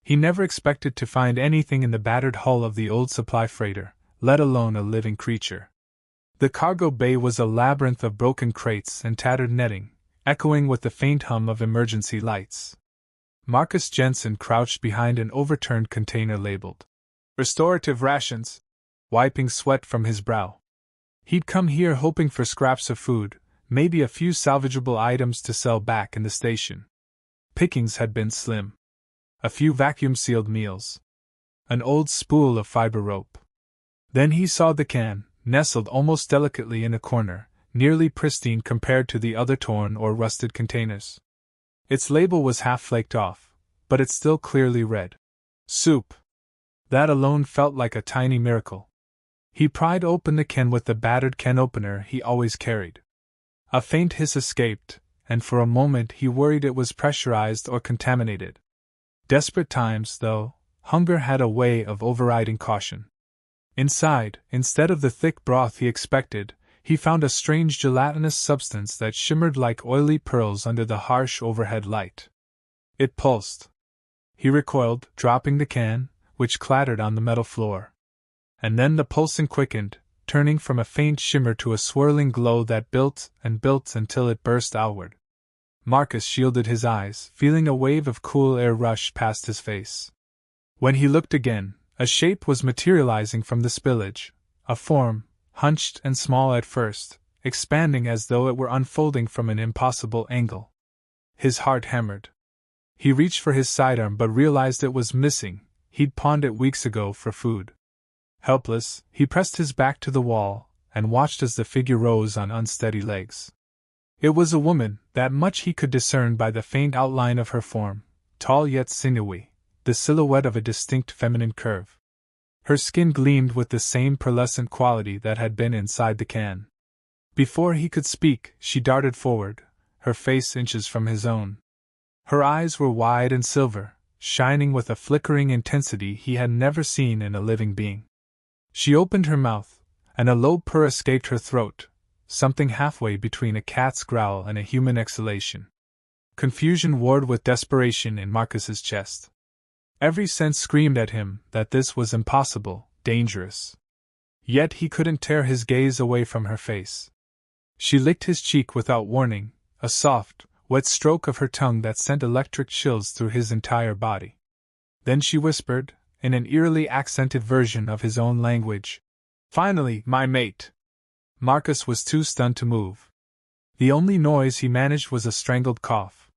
He never expected to find anything in the battered hull of the old supply freighter, let alone a living creature. The cargo bay was a labyrinth of broken crates and tattered netting, echoing with the faint hum of emergency lights. Marcus Jensen crouched behind an overturned container labeled "Restorative Rations," wiping sweat from his brow. He'd come here hoping for scraps of food, maybe a few salvageable items to sell back in the station. Pickings had been slim. A few vacuum-sealed meals. An old spool of fiber rope. Then he saw the can, nestled almost delicately in a corner, nearly pristine compared to the other torn or rusted containers. Its label was half flaked off, but it still clearly read, "Soup." That alone felt like a tiny miracle. He pried open the can with the battered can opener he always carried. A faint hiss escaped, and for a moment he worried it was pressurized or contaminated. Desperate times, though, hunger had a way of overriding caution. Inside, instead of the thick broth he expected, he found a strange gelatinous substance that shimmered like oily pearls under the harsh overhead light. It pulsed. He recoiled, dropping the can, which clattered on the metal floor. And then the pulsing quickened, turning from a faint shimmer to a swirling glow that built and built until it burst outward. Marcus shielded his eyes, feeling a wave of cool air rush past his face. When he looked again, a shape was materializing from the spillage, a form, hunched and small at first, expanding as though it were unfolding from an impossible angle. His heart hammered. He reached for his sidearm but realized it was missing. He'd pawned it weeks ago for food. Helpless, he pressed his back to the wall and watched as the figure rose on unsteady legs. It was a woman, that much he could discern by the faint outline of her form, tall yet sinewy, the silhouette of a distinct feminine curve. Her skin gleamed with the same pearlescent quality that had been inside the can. Before he could speak, she darted forward, her face inches from his own. Her eyes were wide and silver, shining with a flickering intensity he had never seen in a living being. She opened her mouth, and a low purr escaped her throat, something halfway between a cat's growl and a human exhalation. Confusion warred with desperation in Marcus's chest. Every sense screamed at him that this was impossible, dangerous. Yet he couldn't tear his gaze away from her face. She licked his cheek without warning, a soft, wet stroke of her tongue that sent electric chills through his entire body. Then she whispered, in an eerily accented version of his own language, "Finally, my mate!" Marcus was too stunned to move. The only noise he managed was a strangled cough.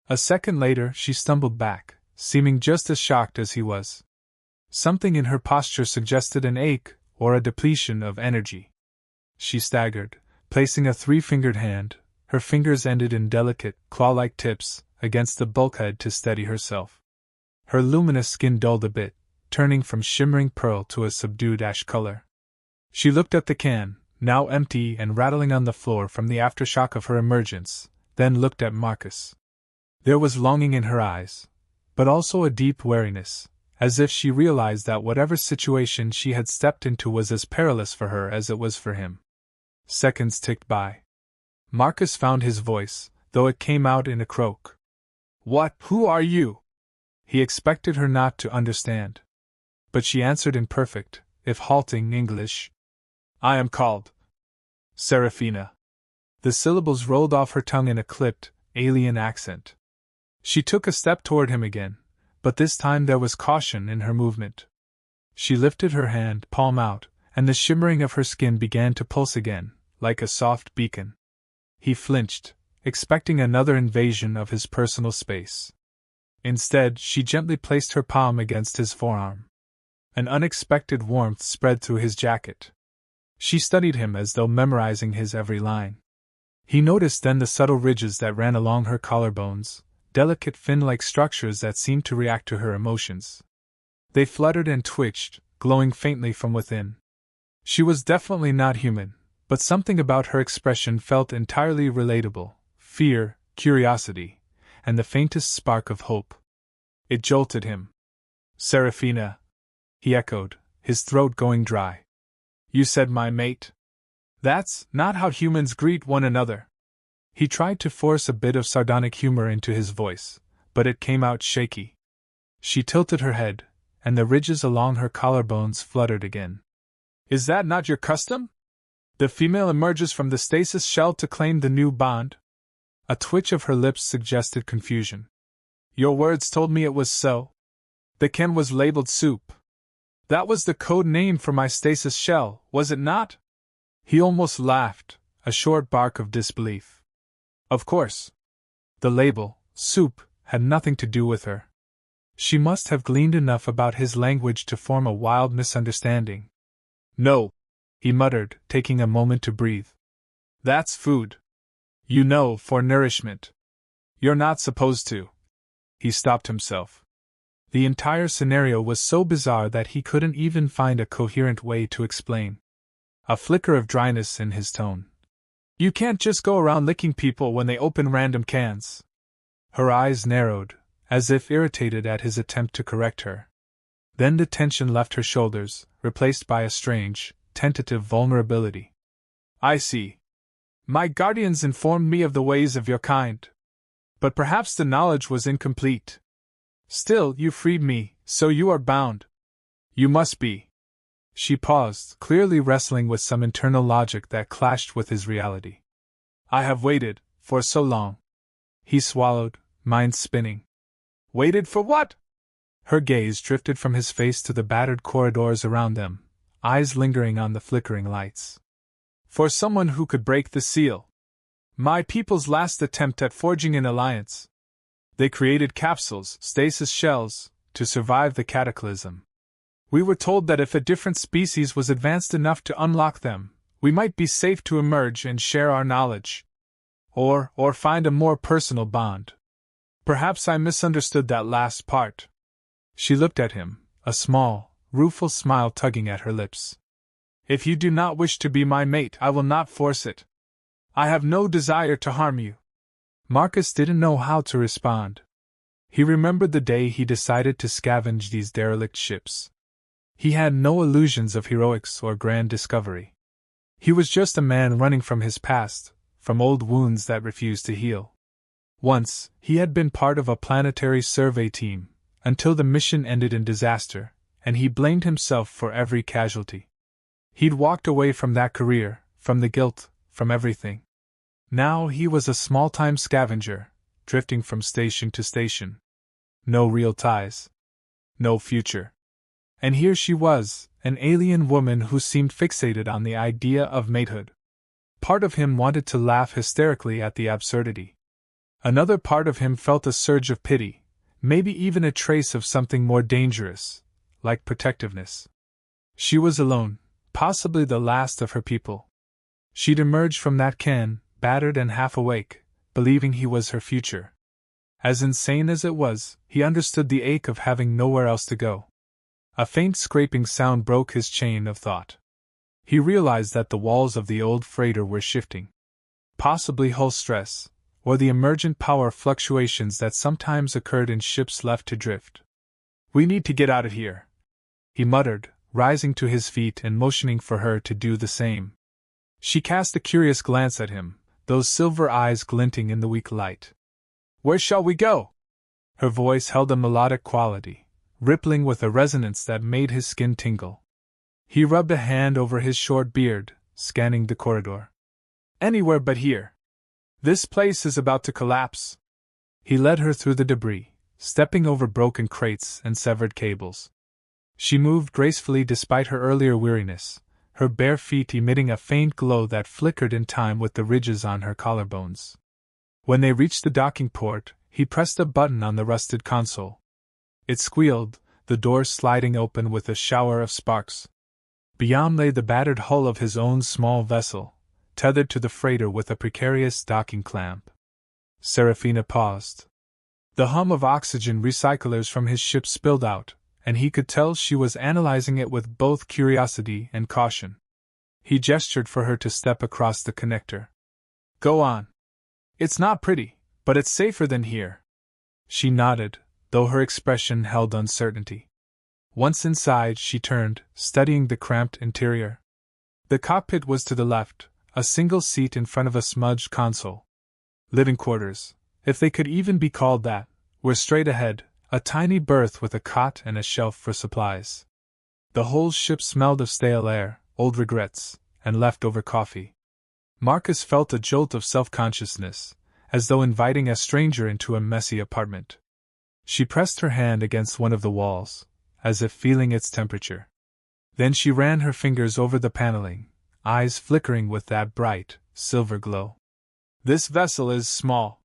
A second later, she stumbled back, seeming just as shocked as he was. Something in her posture suggested an ache or a depletion of energy. She staggered, placing a three-fingered hand, her fingers ended in delicate, claw-like tips, against the bulkhead to steady herself. Her luminous skin dulled a bit, turning from shimmering pearl to a subdued ash color. She looked at the can, now empty and rattling on the floor from the aftershock of her emergence, then looked at Marcus. There was longing in her eyes, but also a deep wariness, as if she realized that whatever situation she had stepped into was as perilous for her as it was for him. Seconds ticked by. Marcus found his voice, though it came out in a croak. Who are you?" He expected her not to understand. But she answered in perfect, if halting, English. "I am called Serafina." The syllables rolled off her tongue in a clipped, alien accent. She took a step toward him again, but this time there was caution in her movement. She lifted her hand, palm out, and the shimmering of her skin began to pulse again, like a soft beacon. He flinched, expecting another invasion of his personal space. Instead, she gently placed her palm against his forearm. An unexpected warmth spread through his jacket. She studied him as though memorizing his every line. He noticed then the subtle ridges that ran along her collarbones, delicate fin-like structures that seemed to react to her emotions. They fluttered and twitched, glowing faintly from within. She was definitely not human, but something about her expression felt entirely relatable: fear, curiosity, and the faintest spark of hope. It jolted him. "Serafina," he echoed, his throat going dry. "You said my mate? That's not how humans greet one another." He tried to force a bit of sardonic humor into his voice, but it came out shaky. She tilted her head, and the ridges along her collarbones fluttered again. Is that not your custom? The female emerges from the stasis shell to claim the new bond? A twitch of her lips suggested confusion. Your words told me it was so. The can was labeled soup. That was the code name for my stasis shell, was it not? He almost laughed, a short bark of disbelief. Of course. The label, soup, had nothing to do with her. She must have gleaned enough about his language to form a wild misunderstanding. No, he muttered, taking a moment to breathe. That's food. You know, for nourishment. You're not supposed to. He stopped himself. The entire scenario was so bizarre that he couldn't even find a coherent way to explain. A flicker of dryness in his tone. You can't just go around licking people when they open random cans. Her eyes narrowed, as if irritated at his attempt to correct her. Then the tension left her shoulders, replaced by a strange, tentative vulnerability. I see. My guardians informed me of the ways of your kind. But perhaps the knowledge was incomplete. Still, you freed me, so you are bound. You must be. She paused, clearly wrestling with some internal logic that clashed with his reality. I have waited, for so long. He swallowed, mind spinning. Waited for what? Her gaze drifted from his face to the battered corridors around them, eyes lingering on the flickering lights. For someone who could break the seal. My people's last attempt at forging an alliance. They created capsules, stasis shells, to survive the cataclysm. We were told that if a different species was advanced enough to unlock them, we might be safe to emerge and share our knowledge. Or find a more personal bond. Perhaps I misunderstood that last part. She looked at him, a small, rueful smile tugging at her lips. If you do not wish to be my mate, I will not force it. I have no desire to harm you. Marcus didn't know how to respond. He remembered the day he decided to scavenge these derelict ships. He had no illusions of heroics or grand discovery. He was just a man running from his past, from old wounds that refused to heal. Once, he had been part of a planetary survey team, until the mission ended in disaster, and he blamed himself for every casualty. He'd walked away from that career, from the guilt, from everything. Now he was a small-time scavenger, drifting from station to station. No real ties. No future. And here she was, an alien woman who seemed fixated on the idea of matehood. Part of him wanted to laugh hysterically at the absurdity. Another part of him felt a surge of pity, maybe even a trace of something more dangerous, like protectiveness. She was alone, possibly the last of her people. She'd emerged from that can, battered and half awake, believing he was her future. As insane as it was, he understood the ache of having nowhere else to go. A faint scraping sound broke his chain of thought. He realized that the walls of the old freighter were shifting. Possibly hull stress, or the emergent power fluctuations that sometimes occurred in ships left to drift. We need to get out of here, he muttered, rising to his feet and motioning for her to do the same. She cast a curious glance at him, those silver eyes glinting in the weak light. Where shall we go? Her voice held a melodic quality, rippling with a resonance that made his skin tingle. He rubbed a hand over his short beard, scanning the corridor. Anywhere but here. This place is about to collapse. He led her through the debris, stepping over broken crates and severed cables. She moved gracefully despite her earlier weariness, her bare feet emitting a faint glow that flickered in time with the ridges on her collarbones. When they reached the docking port, he pressed a button on the rusted console. It squealed, the doors sliding open with a shower of sparks. Beyond lay the battered hull of his own small vessel, tethered to the freighter with a precarious docking clamp. Serafina paused. The hum of oxygen recyclers from his ship spilled out, and he could tell she was analyzing it with both curiosity and caution. He gestured for her to step across the connector. Go on. It's not pretty, but it's safer than here. She nodded, though her expression held uncertainty. Once inside, she turned, studying the cramped interior. The cockpit was to the left, a single seat in front of a smudged console. Living quarters, if they could even be called that, were straight ahead, A tiny berth with a cot and a shelf for supplies. The whole ship smelled of stale air, old regrets, and leftover coffee. Marcus felt a jolt of self-consciousness, as though inviting a stranger into a messy apartment. She pressed her hand against one of the walls, as if feeling its temperature. Then she ran her fingers over the paneling, eyes flickering with that bright, silver glow. This vessel is small,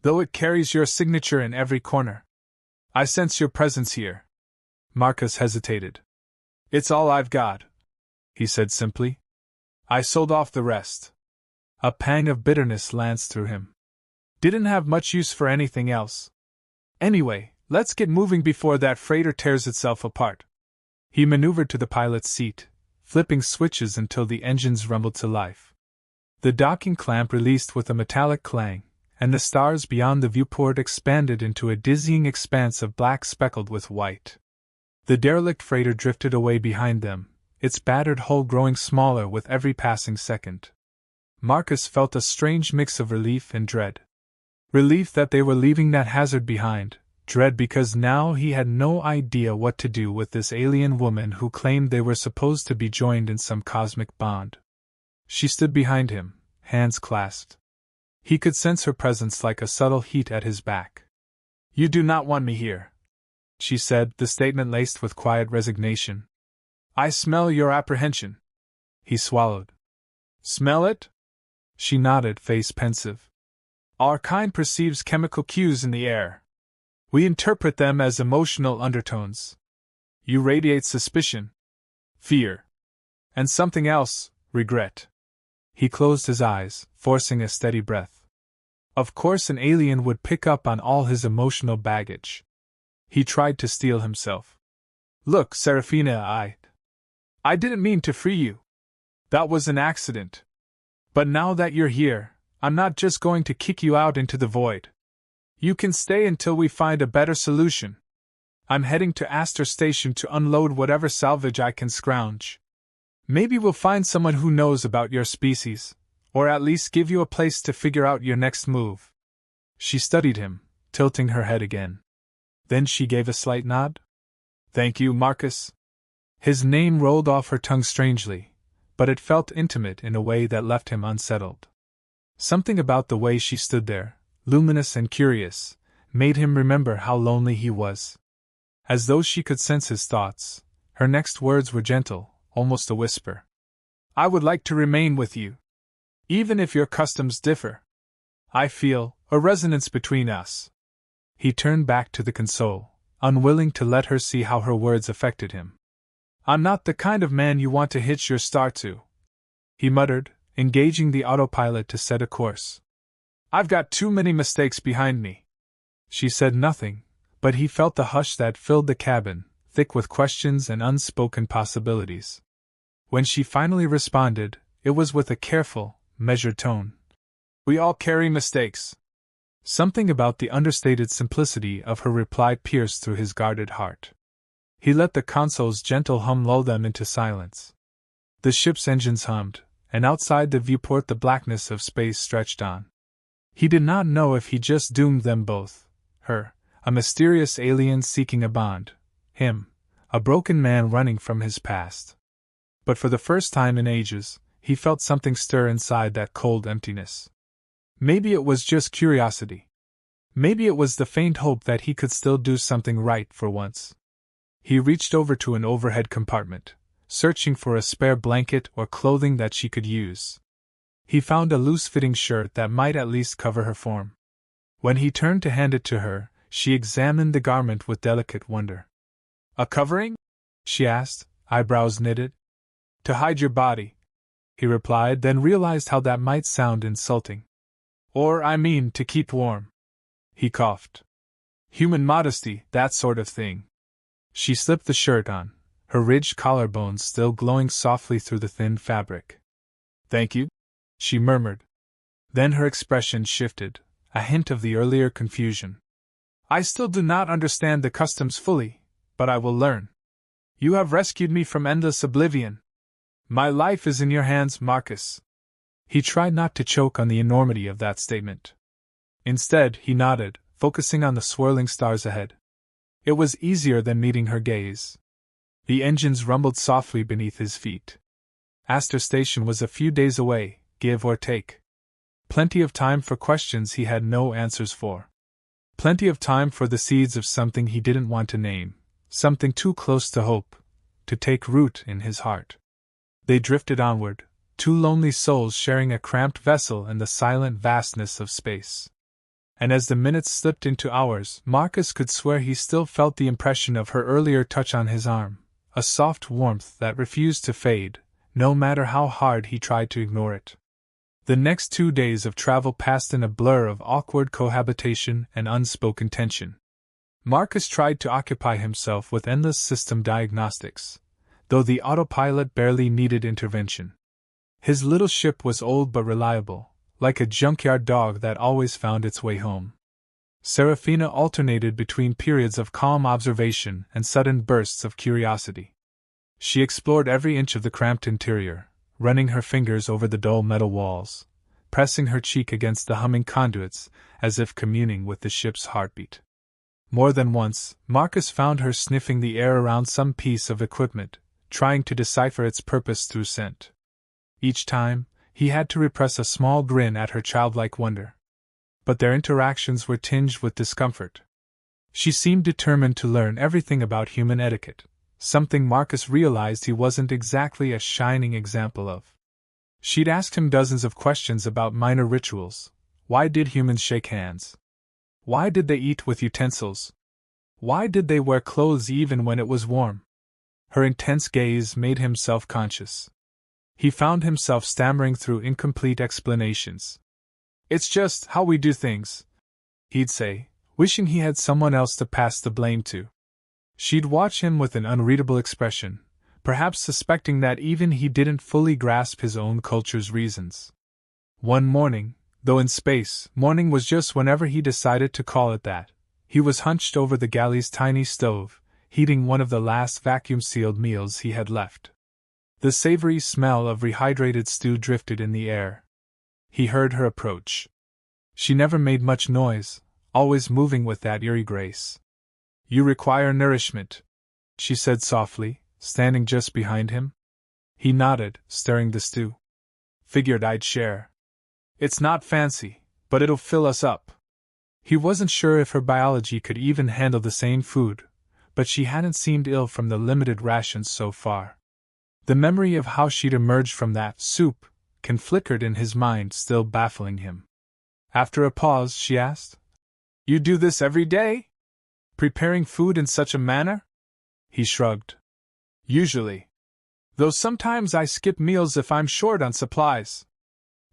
though it carries your signature in every corner. I sense your presence here. Marcus hesitated. It's all I've got, he said simply. I sold off the rest. A pang of bitterness lanced through him. Didn't have much use for anything else. Anyway, let's get moving before that freighter tears itself apart. He maneuvered to the pilot's seat, flipping switches until the engines rumbled to life. The docking clamp released with a metallic clang, and the stars beyond the viewport expanded into a dizzying expanse of black speckled with white. The derelict freighter drifted away behind them, its battered hull growing smaller with every passing second. Marcus felt a strange mix of relief and dread. Relief that they were leaving that hazard behind, dread because now he had no idea what to do with this alien woman who claimed they were supposed to be joined in some cosmic bond. She stood behind him, hands clasped. He could sense her presence like a subtle heat at his back. You do not want me here, she said, the statement laced with quiet resignation. I smell your apprehension. He swallowed. Smell it? She nodded, face pensive. Our kind perceives chemical cues in the air. We interpret them as emotional undertones. You radiate suspicion, fear, and something else, regret. He closed his eyes, forcing a steady breath. Of course, an alien would pick up on all his emotional baggage. He tried to steel himself. Look, Serafina, I didn't mean to free you. That was an accident. But now that you're here, I'm not just going to kick you out into the void. You can stay until we find a better solution. I'm heading to Aster Station to unload whatever salvage I can scrounge. Maybe we'll find someone who knows about your species, or at least give you a place to figure out your next move. She studied him, tilting her head again. Then she gave a slight nod. Thank you, Marcus. His name rolled off her tongue strangely, but it felt intimate in a way that left him unsettled. Something about the way she stood there, luminous and curious, made him remember how lonely he was. As though she could sense his thoughts, her next words were gentle, almost a whisper. I would like to remain with you. Even if your customs differ. I feel a resonance between us. He turned back to the console, unwilling to let her see how her words affected him. I'm not the kind of man you want to hitch your star to, he muttered, engaging the autopilot to set a course. I've got too many mistakes behind me. She said nothing, but he felt the hush that filled the cabin, thick with questions and unspoken possibilities. When she finally responded, it was with a careful, measured tone. We all carry mistakes. Something about the understated simplicity of her reply pierced through his guarded heart. He let the console's gentle hum lull them into silence. The ship's engines hummed, and outside the viewport the blackness of space stretched on. He did not know if he just doomed them both, her, a mysterious alien seeking a bond, him, a broken man running from his past. But for the first time in ages, he felt something stir inside that cold emptiness. Maybe it was just curiosity. Maybe it was the faint hope that he could still do something right for once. He reached over to an overhead compartment, searching for a spare blanket or clothing that she could use. He found a loose-fitting shirt that might at least cover her form. When he turned to hand it to her, she examined the garment with delicate wonder. A covering? She asked, eyebrows knitted. To hide your body, he replied, then realized how that might sound insulting. Or, I mean, to keep warm. He coughed. Human modesty, that sort of thing. She slipped the shirt on, her ridged collarbones still glowing softly through the thin fabric. Thank you, she murmured. Then her expression shifted, a hint of the earlier confusion. I still do not understand the customs fully, but I will learn. You have rescued me from endless oblivion. My life is in your hands, Marcus. He tried not to choke on the enormity of that statement. Instead, he nodded, focusing on the swirling stars ahead. It was easier than meeting her gaze. The engines rumbled softly beneath his feet. Aster station was a few days away, give or take. Plenty of time for questions he had no answers for. Plenty of time for the seeds of something he didn't want to name, something too close to hope, to take root in his heart. They drifted onward, two lonely souls sharing a cramped vessel in the silent vastness of space. And as the minutes slipped into hours, Marcus could swear he still felt the impression of her earlier touch on his arm, a soft warmth that refused to fade, no matter how hard he tried to ignore it. The next 2 days of travel passed in a blur of awkward cohabitation and unspoken tension. Marcus tried to occupy himself with endless system diagnostics, though the autopilot barely needed intervention. His little ship was old but reliable, like a junkyard dog that always found its way home. Serafina alternated between periods of calm observation and sudden bursts of curiosity. She explored every inch of the cramped interior, running her fingers over the dull metal walls, pressing her cheek against the humming conduits, as if communing with the ship's heartbeat. More than once, Marcus found her sniffing the air around some piece of equipment, trying to decipher its purpose through scent. Each time, he had to repress a small grin at her childlike wonder. But their interactions were tinged with discomfort. She seemed determined to learn everything about human etiquette, something Marcus realized he wasn't exactly a shining example of. She'd asked him dozens of questions about minor rituals. Why did humans shake hands? Why did they eat with utensils? Why did they wear clothes even when it was warm? Her intense gaze made him self-conscious. He found himself stammering through incomplete explanations. "It's just how we do things," he'd say, wishing he had someone else to pass the blame to. She'd watch him with an unreadable expression, perhaps suspecting that even he didn't fully grasp his own culture's reasons. One morning, though in space, morning was just whenever he decided to call it that, he was hunched over the galley's tiny stove, heating one of the last vacuum-sealed meals he had left. The savory smell of rehydrated stew drifted in the air. He heard her approach. She never made much noise, always moving with that eerie grace. "You require nourishment," she said softly, standing just behind him. He nodded, stirring the stew. "Figured I'd share. It's not fancy, but it'll fill us up." He wasn't sure if her biology could even handle the same food, but she hadn't seemed ill from the limited rations so far. The memory of how she'd emerged from that soup flickered in his mind, still baffling him. After a pause, she asked, "You do this every day? Preparing food in such a manner?" He shrugged. "Usually. Though sometimes I skip meals if I'm short on supplies.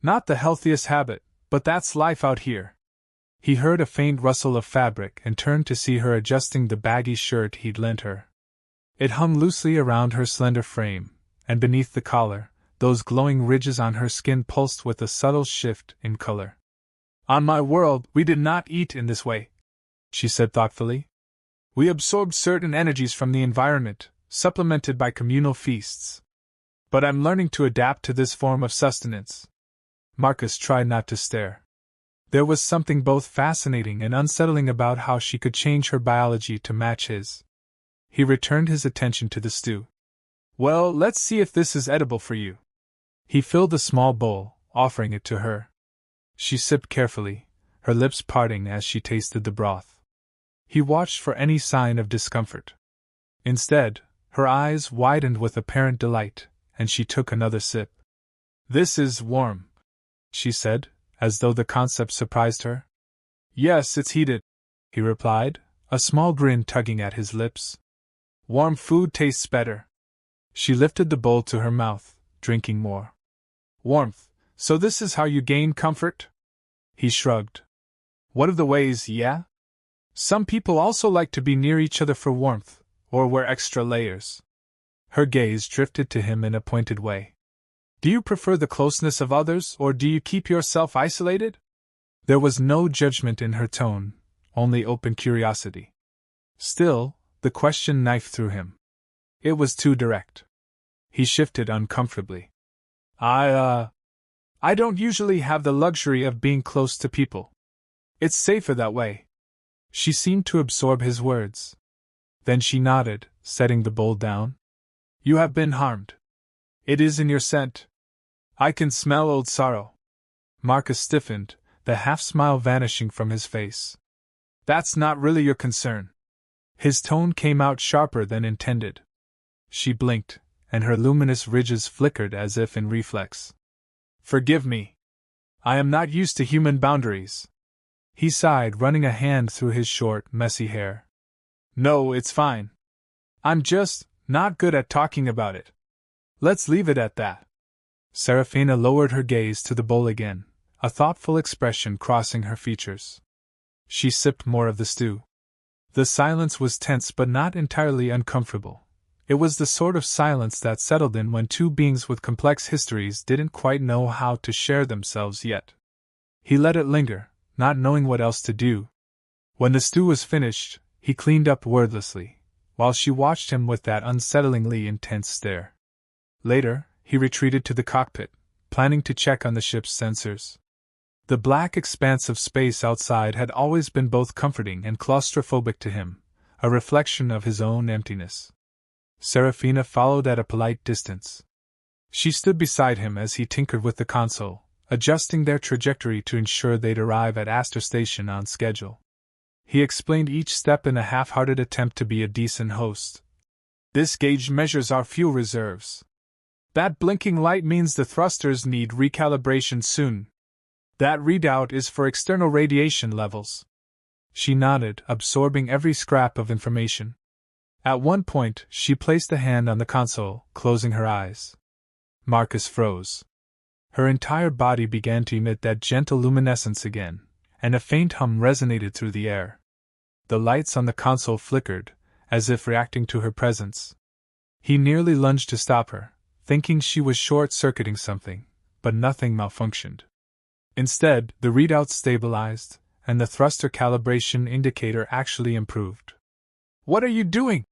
Not the healthiest habit, but that's life out here." He heard a faint rustle of fabric and turned to see her adjusting the baggy shirt he'd lent her. It hung loosely around her slender frame, and beneath the collar, those glowing ridges on her skin pulsed with a subtle shift in color. "On my world, we did not eat in this way," she said thoughtfully. "We absorbed certain energies from the environment, supplemented by communal feasts. But I'm learning to adapt to this form of sustenance." Marcus tried not to stare. There was something both fascinating and unsettling about how she could change her biology to match his. He returned his attention to the stew. "Well, let's see if this is edible for you." He filled the small bowl, offering it to her. She sipped carefully, her lips parting as she tasted the broth. He watched for any sign of discomfort. Instead, her eyes widened with apparent delight, and she took another sip. "This is warm," she said, as though the concept surprised her. "Yes, it's heated," he replied, a small grin tugging at his lips. "Warm food tastes better." She lifted the bowl to her mouth, drinking more. "Warmth, so this is how you gain comfort?" He shrugged. "One of the ways, yeah? Some people also like to be near each other for warmth, or wear extra layers." Her gaze drifted to him in a pointed way. "Do you prefer the closeness of others, or do you keep yourself isolated?" There was no judgment in her tone, only open curiosity. Still, the question knifed through him. It was too direct. He shifted uncomfortably. I don't usually have the luxury of being close to people. It's safer that way." She seemed to absorb his words. Then she nodded, setting the bowl down. You have been harmed. It is in your scent. I can smell old sorrow. Marcus stiffened, the half-smile vanishing from his face. That's not really your concern. His tone came out sharper than intended. She blinked, and her luminous ridges flickered as if in reflex. Forgive me. I am not used to human boundaries. He sighed, running a hand through his short, messy hair. No, it's fine. I'm just not good at talking about it. Let's leave it at that. Serafina lowered her gaze to the bowl again, a thoughtful expression crossing her features. She sipped more of the stew. The silence was tense but not entirely uncomfortable. It was the sort of silence that settled in when two beings with complex histories didn't quite know how to share themselves yet. He let it linger, not knowing what else to do. When the stew was finished, he cleaned up wordlessly, while she watched him with that unsettlingly intense stare. Later, he retreated to the cockpit, planning to check on the ship's sensors. The black expanse of space outside had always been both comforting and claustrophobic to him, a reflection of his own emptiness. Serafina followed at a polite distance. She stood beside him as he tinkered with the console, adjusting their trajectory to ensure they'd arrive at Aster Station on schedule. He explained each step in a half-hearted attempt to be a decent host. This gauge measures our fuel reserves. That blinking light means the thrusters need recalibration soon. That readout is for external radiation levels. She nodded, absorbing every scrap of information. At one point, she placed a hand on the console, closing her eyes. Marcus froze. Her entire body began to emit that gentle luminescence again, and a faint hum resonated through the air. The lights on the console flickered, as if reacting to her presence. He nearly lunged to stop her, thinking she was short-circuiting something, but nothing malfunctioned. Instead, the readout stabilized, and the thruster calibration indicator actually improved. "What are you doing?"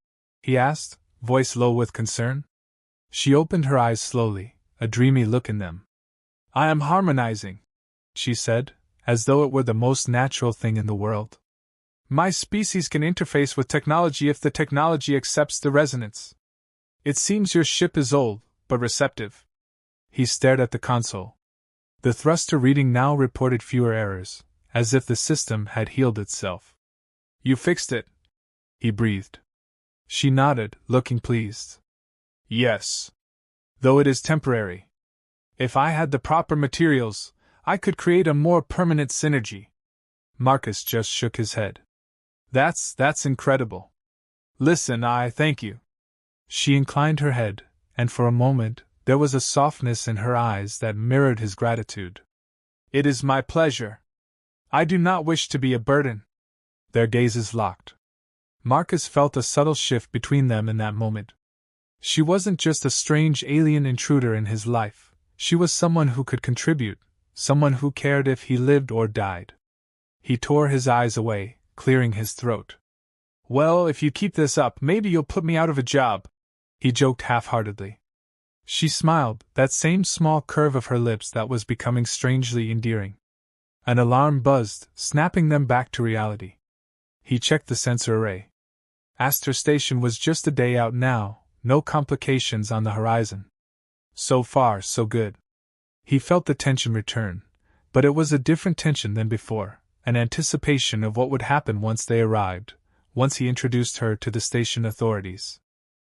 he asked, voice low with concern. She opened her eyes slowly, a dreamy look in them. "I am harmonizing," she said, as though it were the most natural thing in the world. "My species can interface with technology if the technology accepts the resonance. It seems your ship is old, but receptive." He stared at the console. The thruster reading now reported fewer errors, as if the system had healed itself. "You fixed it," he breathed. She nodded, looking pleased. "Yes. Though it is temporary. If I had the proper materials, I could create a more permanent synergy." Marcus just shook his head. That's incredible. Listen, I thank you." She inclined her head, and for a moment, there was a softness in her eyes that mirrored his gratitude. "It is my pleasure. I do not wish to be a burden." Their gazes locked. Marcus felt a subtle shift between them in that moment. She wasn't just a strange alien intruder in his life, she was someone who could contribute, someone who cared if he lived or died. He tore his eyes away, clearing his throat. "Well, if you keep this up, maybe you'll put me out of a job," he joked half-heartedly. She smiled, that same small curve of her lips that was becoming strangely endearing. An alarm buzzed, snapping them back to reality. He checked the sensor array. Aster Station was just a day out now, no complications on the horizon. So far, so good. He felt the tension return, but it was a different tension than before, an anticipation of what would happen once they arrived, once he introduced her to the station authorities.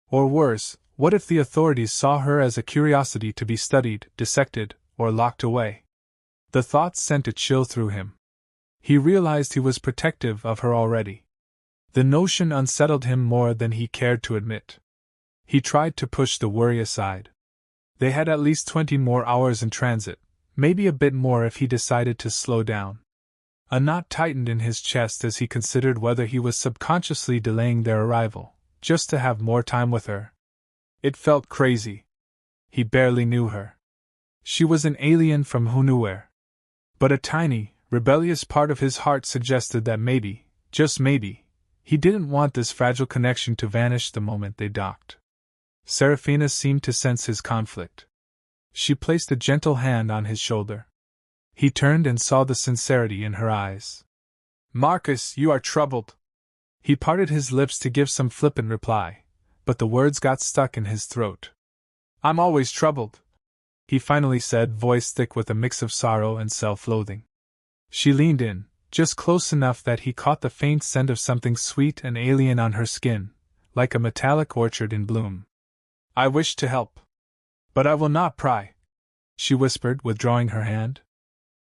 Or worse, what if the authorities saw her as a curiosity to be studied, dissected, or locked away? The thought sent a chill through him. He realized he was protective of her already. The notion unsettled him more than he cared to admit. He tried to push the worry aside. They had at least 20 more hours in transit, maybe a bit more if he decided to slow down. A knot tightened in his chest as he considered whether he was subconsciously delaying their arrival, just to have more time with her. It felt crazy. He barely knew her. She was an alien from who knew where. But a tiny, rebellious part of his heart suggested that maybe, just maybe, he didn't want this fragile connection to vanish the moment they docked. Serafina seemed to sense his conflict. She placed a gentle hand on his shoulder. He turned and saw the sincerity in her eyes. "Marcus, you are troubled." He parted his lips to give some flippant reply, but the words got stuck in his throat. "I'm always troubled," he finally said, voice thick with a mix of sorrow and self-loathing. She leaned in, just close enough that he caught the faint scent of something sweet and alien on her skin, like a metallic orchard in bloom. "I wish to help. But I will not pry," she whispered, withdrawing her hand.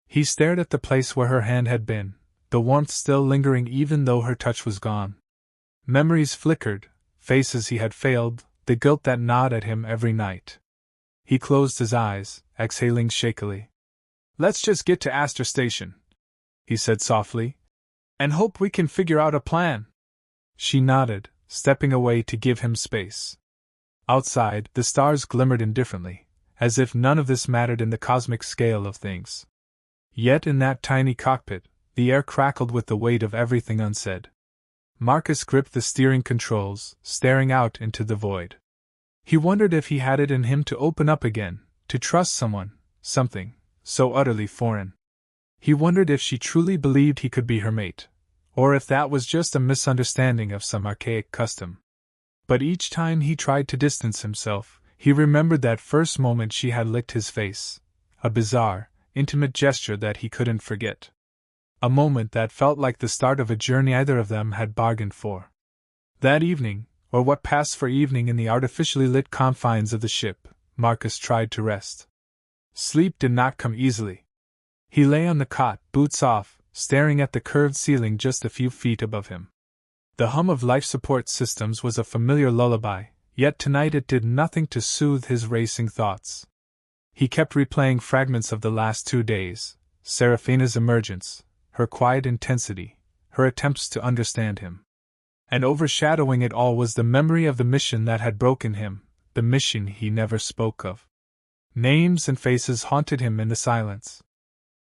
He stared at the place where her hand had been, the warmth still lingering even though her touch was gone. Memories flickered, faces he had failed, the guilt that gnawed at him every night. He closed his eyes, exhaling shakily. "Let's just get to Aster Station," he said softly, "and hope we can figure out a plan." She nodded, stepping away to give him space. Outside, the stars glimmered indifferently, as if none of this mattered in the cosmic scale of things. Yet in that tiny cockpit, the air crackled with the weight of everything unsaid. Marcus gripped the steering controls, staring out into the void. He wondered if he had it in him to open up again, to trust someone, something, so utterly foreign. He wondered if she truly believed he could be her mate, or if that was just a misunderstanding of some archaic custom. But each time he tried to distance himself, he remembered that first moment she had licked his face, a bizarre, intimate gesture that he couldn't forget. A moment that felt like the start of a journey either of them had bargained for. That evening, or what passed for evening in the artificially lit confines of the ship, Marcus tried to rest. Sleep did not come easily. He lay on the cot, boots off, staring at the curved ceiling just a few feet above him. The hum of life support systems was a familiar lullaby, yet tonight it did nothing to soothe his racing thoughts. He kept replaying fragments of the last 2 days, Seraphina's emergence, her quiet intensity, her attempts to understand him. And overshadowing it all was the memory of the mission that had broken him, the mission he never spoke of. Names and faces haunted him in the silence.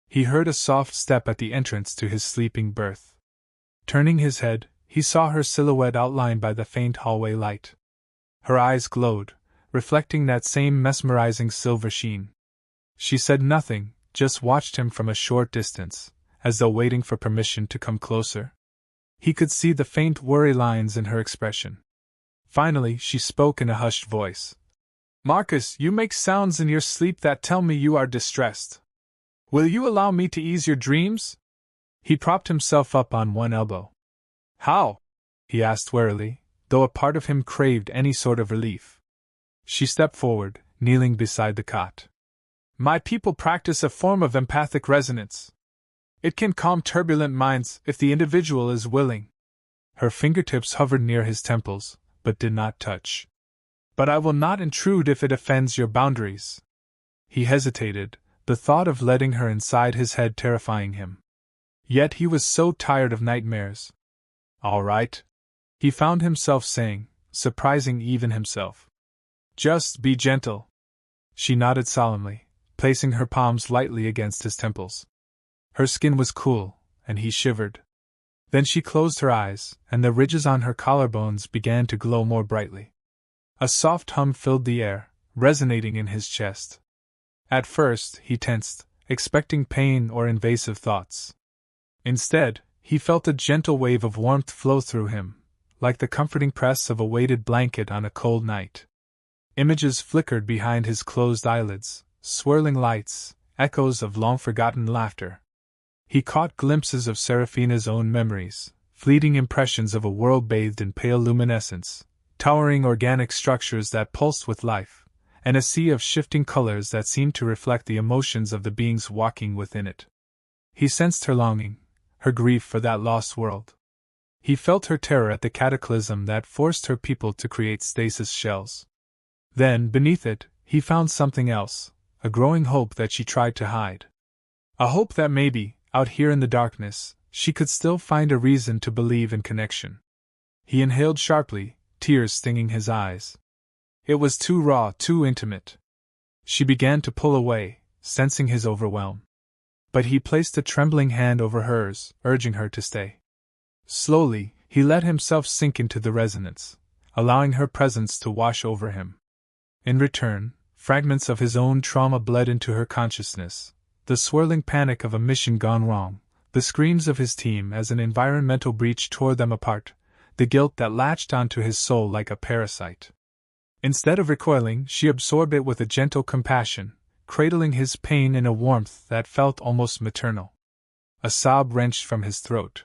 He heard a soft step at the entrance to his sleeping berth. Turning his head, he saw her silhouette outlined by the faint hallway light. Her eyes glowed, reflecting that same mesmerizing silver sheen. She said nothing, just watched him from a short distance, as though waiting for permission to come closer. He could see the faint worry lines in her expression. Finally, she spoke in a hushed voice. "Marcus, you make sounds in your sleep that tell me you are distressed. Will you allow me to ease your dreams?" He propped himself up on one elbow. "How?" he asked warily, though a part of him craved any sort of relief. She stepped forward, kneeling beside the cot. "My people practice a form of empathic resonance. It can calm turbulent minds if the individual is willing." Her fingertips hovered near his temples, but did not touch. "But I will not intrude if it offends your boundaries." He hesitated, the thought of letting her inside his head terrifying him. Yet he was so tired of nightmares. "All right," he found himself saying, surprising even himself. "Just be gentle." She nodded solemnly, placing her palms lightly against his temples. Her skin was cool, and he shivered. Then she closed her eyes, and the ridges on her collarbones began to glow more brightly. A soft hum filled the air, resonating in his chest. At first, he tensed, expecting pain or invasive thoughts. Instead, he felt a gentle wave of warmth flow through him, like the comforting press of a weighted blanket on a cold night. Images flickered behind his closed eyelids, swirling lights, echoes of long-forgotten laughter. He caught glimpses of Seraphina's own memories, fleeting impressions of a world bathed in pale luminescence, towering organic structures that pulsed with life, and a sea of shifting colors that seemed to reflect the emotions of the beings walking within it. He sensed her longing, her grief for that lost world. He felt her terror at the cataclysm that forced her people to create stasis shells. Then, beneath it, he found something else, a growing hope that she tried to hide. A hope that maybe, out here in the darkness, she could still find a reason to believe in connection. He inhaled sharply, tears stinging his eyes. It was too raw, too intimate. She began to pull away, sensing his overwhelm. But he placed a trembling hand over hers, urging her to stay. Slowly, he let himself sink into the resonance, allowing her presence to wash over him. In return, fragments of his own trauma bled into her consciousness, the swirling panic of a mission gone wrong, the screams of his team as an environmental breach tore them apart, the guilt that latched onto his soul like a parasite. Instead of recoiling, she absorbed it with a gentle compassion, cradling his pain in a warmth that felt almost maternal. A sob wrenched from his throat.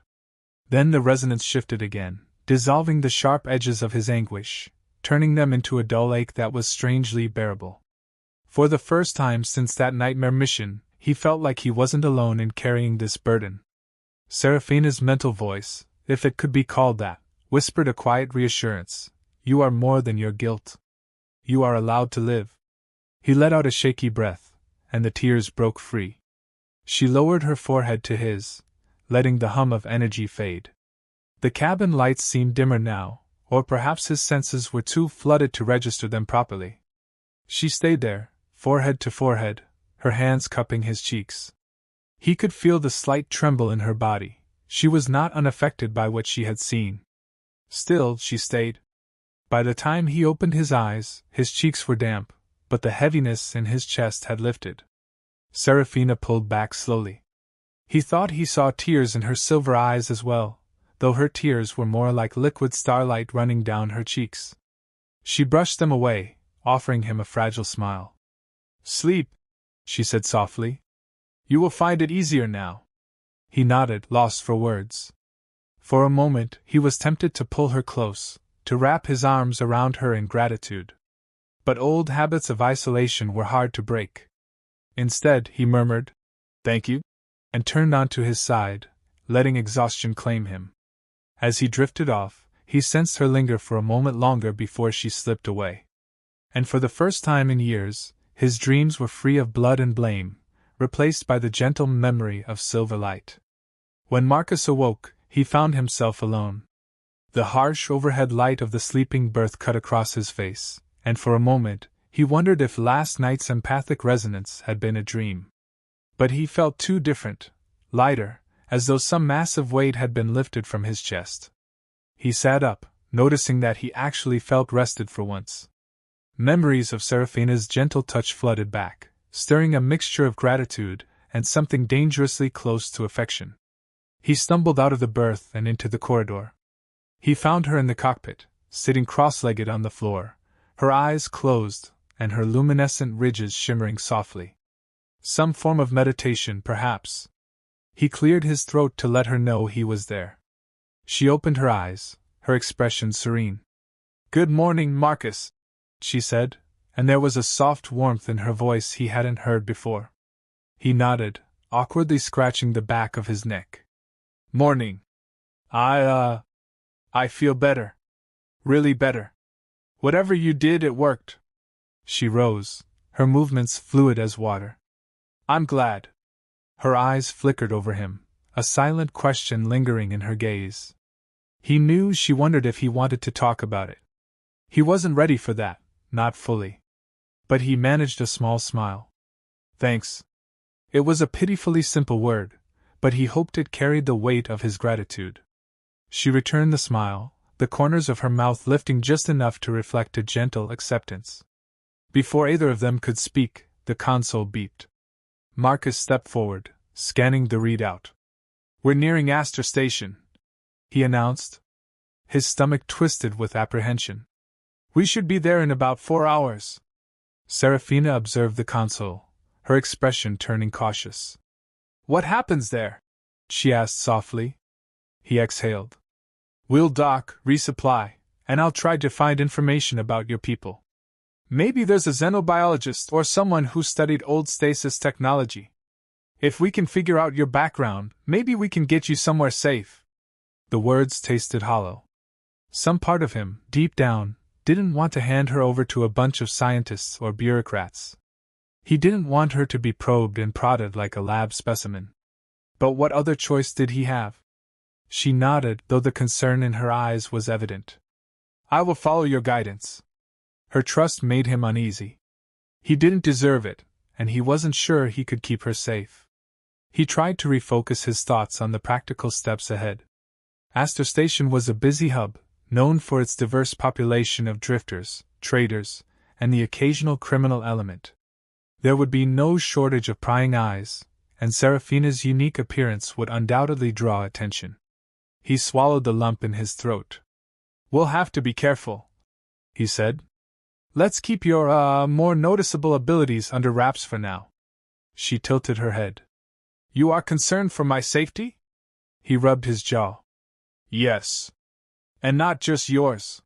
Then the resonance shifted again, dissolving the sharp edges of his anguish, turning them into a dull ache that was strangely bearable. For the first time since that nightmare mission, he felt like he wasn't alone in carrying this burden. Seraphina's mental voice, if it could be called that, whispered a quiet reassurance. You are more than your guilt. You are allowed to live. He let out a shaky breath, and the tears broke free. She lowered her forehead to his, letting the hum of energy fade. The cabin lights seemed dimmer now, or perhaps his senses were too flooded to register them properly. She stayed there, forehead to forehead, her hands cupping his cheeks. He could feel the slight tremble in her body. She was not unaffected by what she had seen. Still, she stayed. By the time he opened his eyes, his cheeks were damp, but the heaviness in his chest had lifted. Seraphina pulled back slowly. He thought he saw tears in her silver eyes as well, though her tears were more like liquid starlight running down her cheeks. She brushed them away, offering him a fragile smile. Sleep, she said softly. You will find it easier now. He nodded, lost for words. For a moment, he was tempted to pull her close, to wrap his arms around her in gratitude. But old habits of isolation were hard to break. Instead, he murmured, "Thank you," and turned onto his side, letting exhaustion claim him. As he drifted off, he sensed her linger for a moment longer before she slipped away. And for the first time in years, his dreams were free of blood and blame, replaced by the gentle memory of silver light. When Marcus awoke, he found himself alone. The harsh overhead light of the sleeping berth cut across his face, and for a moment, he wondered if last night's empathic resonance had been a dream. But he felt too different, lighter, as though some massive weight had been lifted from his chest. He sat up, noticing that he actually felt rested for once. Memories of Seraphina's gentle touch flooded back, stirring a mixture of gratitude and something dangerously close to affection. He stumbled out of the berth and into the corridor. He found her in the cockpit, sitting cross-legged on the floor, her eyes closed and her luminescent ridges shimmering softly. Some form of meditation, perhaps. He cleared his throat to let her know he was there. She opened her eyes, her expression serene. "Good morning, Marcus," she said, and there was a soft warmth in her voice he hadn't heard before. He nodded, awkwardly scratching the back of his neck. "Morning. I feel better. Really better. Whatever you did, it worked." She rose, her movements fluid as water. "I'm glad." Her eyes flickered over him, a silent question lingering in her gaze. He knew she wondered if he wanted to talk about it. He wasn't ready for that, not fully. But he managed a small smile. "Thanks." It was a pitifully simple word, but he hoped it carried the weight of his gratitude. She returned the smile, the corners of her mouth lifting just enough to reflect a gentle acceptance. Before either of them could speak, the console beeped. Marcus stepped forward, scanning the readout. "We're nearing Aster station," he announced. His stomach twisted with apprehension. "We should be there in about 4 hours." Seraphina observed the console, her expression turning cautious. "What happens there?" she asked softly. He exhaled. "We'll dock, resupply, and I'll try to find information about your people. Maybe there's a xenobiologist or someone who studied old stasis technology. If we can figure out your background, maybe we can get you somewhere safe." The words tasted hollow. Some part of him, deep down, didn't want to hand her over to a bunch of scientists or bureaucrats. He didn't want her to be probed and prodded like a lab specimen. But what other choice did he have? She nodded, though the concern in her eyes was evident. "I will follow your guidance." Her trust made him uneasy. He didn't deserve it, and he wasn't sure he could keep her safe. He tried to refocus his thoughts on the practical steps ahead. Aster Station was a busy hub, known for its diverse population of drifters, traders, and the occasional criminal element. There would be no shortage of prying eyes, and Seraphina's unique appearance would undoubtedly draw attention. He swallowed the lump in his throat. "We'll have to be careful," he said. "Let's keep your, more noticeable abilities under wraps for now." She tilted her head. "You are concerned for my safety?" He rubbed his jaw. "Yes. And not just yours.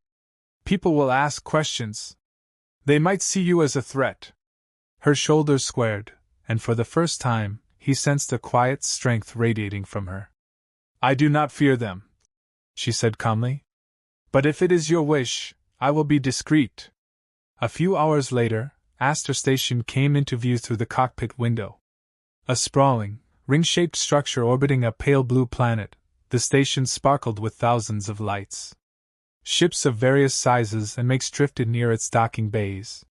People will ask questions. They might see you as a threat." Her shoulders squared, and for the first time, he sensed a quiet strength radiating from her. "I do not fear them," she said calmly. "But if it is your wish, I will be discreet." A few hours later, Aster Station came into view through the cockpit window. A sprawling, ring-shaped structure orbiting a pale blue planet, the station sparkled with thousands of lights. Ships of various sizes and makes drifted near its docking bays.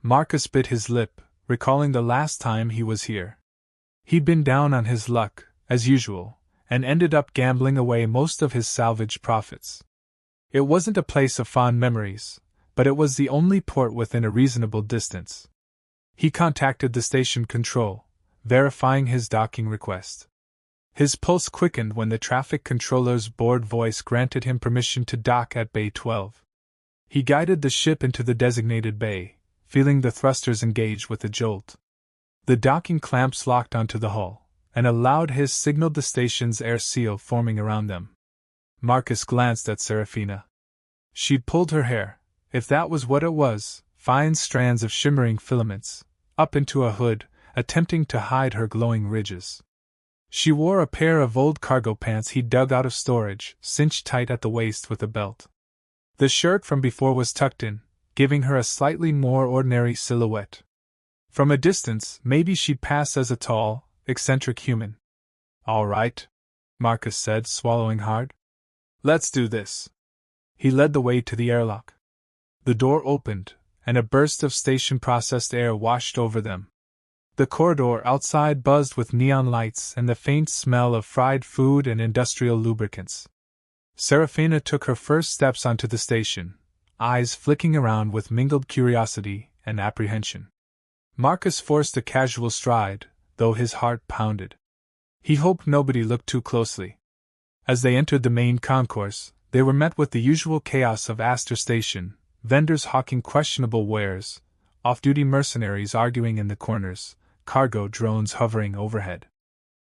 Marcus bit his lip, recalling the last time he was here. He'd been down on his luck, as usual, and ended up gambling away most of his salvage profits. It wasn't a place of fond memories, but it was the only port within a reasonable distance. He contacted the station control, verifying his docking request. His pulse quickened when the traffic controller's bored voice granted him permission to dock at Bay 12. He guided the ship into the designated bay, feeling the thrusters engage with a jolt. The docking clamps locked onto the hull, and a loud hiss signaled the station's air seal forming around them. Marcus glanced at Serafina. She'd pulled her hair, if that was what it was, fine strands of shimmering filaments, up into a hood, attempting to hide her glowing ridges. She wore a pair of old cargo pants he'd dug out of storage, cinched tight at the waist with a belt. The shirt from before was tucked in, giving her a slightly more ordinary silhouette. From a distance, maybe she'd pass as a tall, eccentric human. "All right," Marcus said, swallowing hard. "Let's do this." He led the way to the airlock. The door opened, and a burst of station-processed air washed over them. The corridor outside buzzed with neon lights and the faint smell of fried food and industrial lubricants. Serafina took her first steps onto the station, eyes flicking around with mingled curiosity and apprehension. Marcus forced a casual stride, though his heart pounded. He hoped nobody looked too closely. As they entered the main concourse, they were met with the usual chaos of Aster Station, vendors hawking questionable wares, off-duty mercenaries arguing in the corners, cargo drones hovering overhead.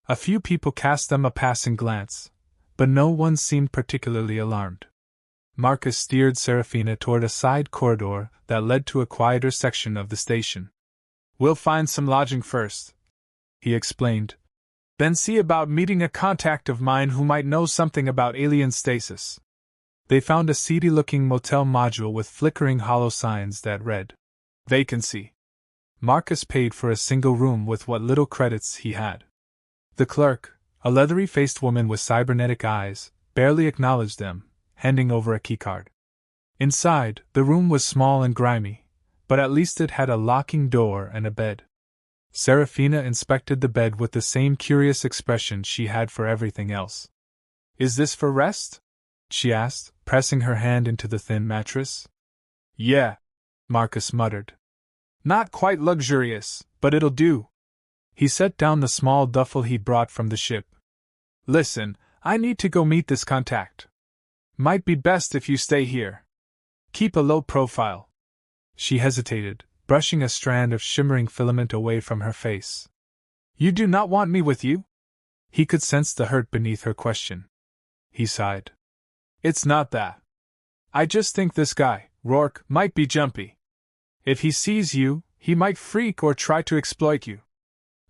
A few people cast them a passing glance, but no one seemed particularly alarmed. Marcus steered Serafina toward a side corridor that led to a quieter section of the station. "We'll find some lodging first," he explained. "Then see about meeting a contact of mine who might know something about alien stasis." They found a seedy-looking motel module with flickering hollow signs that read, "Vacancy." Marcus paid for a single room with what little credits he had. The clerk, a leathery-faced woman with cybernetic eyes, barely acknowledged them, handing over a keycard. Inside, the room was small and grimy, but at least it had a locking door and a bed. Serafina inspected the bed with the same curious expression she had for everything else. "Is this for rest?" she asked, pressing her hand into the thin mattress. "Yeah," Marcus muttered. "Not quite luxurious, but it'll do." He set down the small duffel he'd brought from the ship. "Listen, I need to go meet this contact. Might be best if you stay here. Keep a low profile." She hesitated, brushing a strand of shimmering filament away from her face. "You do not want me with you?" He could sense the hurt beneath her question. He sighed. "It's not that. I just think this guy, Rourke, might be jumpy. If he sees you, he might freak or try to exploit you.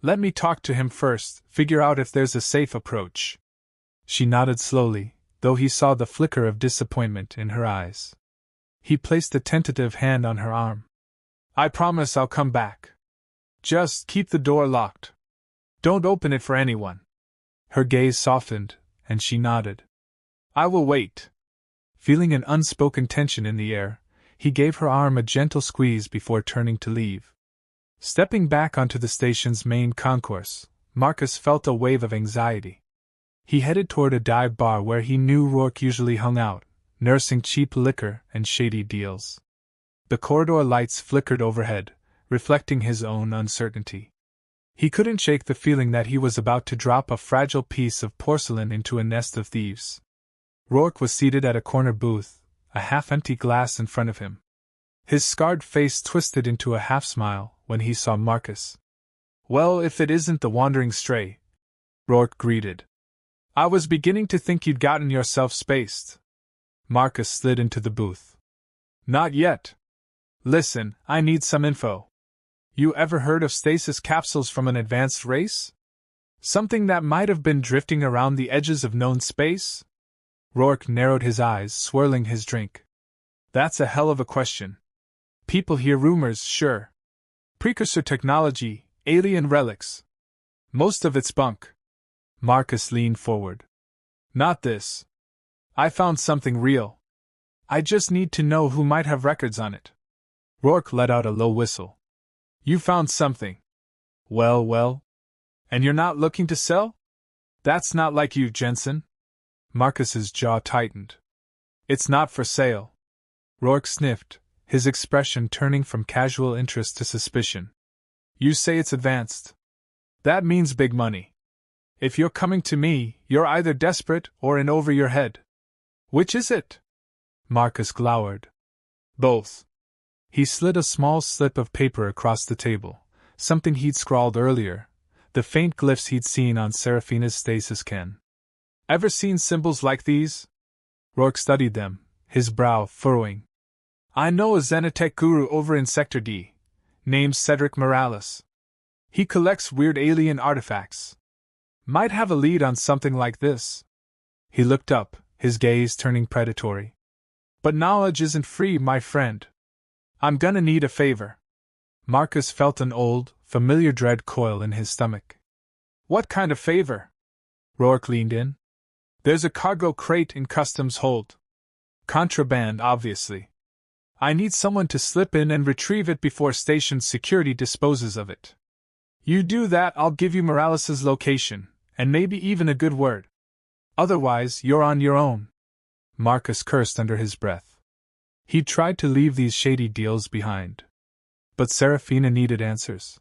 Let me talk to him first, figure out if there's a safe approach." She nodded slowly, though he saw the flicker of disappointment in her eyes. He placed a tentative hand on her arm. "I promise I'll come back. Just keep the door locked. Don't open it for anyone." Her gaze softened, and she nodded. "I will wait." Feeling an unspoken tension in the air, he gave her arm a gentle squeeze before turning to leave. Stepping back onto the station's main concourse, Marcus felt a wave of anxiety. He headed toward a dive bar where he knew Rourke usually hung out, nursing cheap liquor and shady deals. The corridor lights flickered overhead, reflecting his own uncertainty. He couldn't shake the feeling that he was about to drop a fragile piece of porcelain into a nest of thieves. Rourke was seated at a corner booth, a half-empty glass in front of him. His scarred face twisted into a half-smile when he saw Marcus. "Well, if it isn't the wandering stray," Rourke greeted. "I was beginning to think you'd gotten yourself spaced." Marcus slid into the booth. "Not yet. Listen, I need some info. You ever heard of stasis capsules from an advanced race? Something that might have been drifting around the edges of known space?" Rourke narrowed his eyes, swirling his drink. "That's a hell of a question. People hear rumors, sure. Precursor technology, alien relics. Most of it's bunk." Marcus leaned forward. "Not this. I found something real. I just need to know who might have records on it." Rourke let out a low whistle. "You found something. Well. And you're not looking to sell? That's not like you, Jensen." Marcus's jaw tightened. "It's not for sale." Rourke sniffed, his expression turning from casual interest to suspicion. "You say it's advanced. That means big money. If you're coming to me, you're either desperate or in over your head. Which is it?" Marcus glowered. "Both." He slid a small slip of paper across the table, something he'd scrawled earlier, the faint glyphs he'd seen on Seraphina's stasis can. "Ever seen symbols like these?" Rourke studied them, his brow furrowing. "I know a Xenotech guru over in Sector D, named Cedric Morales. He collects weird alien artifacts. Might have a lead on something like this." He looked up, his gaze turning predatory. "But knowledge isn't free, my friend. I'm gonna need a favor." Marcus felt an old, familiar dread coil in his stomach. "What kind of favor?" Rourke leaned in. "There's a cargo crate in customs hold. Contraband, obviously. I need someone to slip in and retrieve it before station security disposes of it. You do that, I'll give you Morales' location, and maybe even a good word. Otherwise, you're on your own." Marcus cursed under his breath. He'd tried to leave these shady deals behind. But Seraphina needed answers.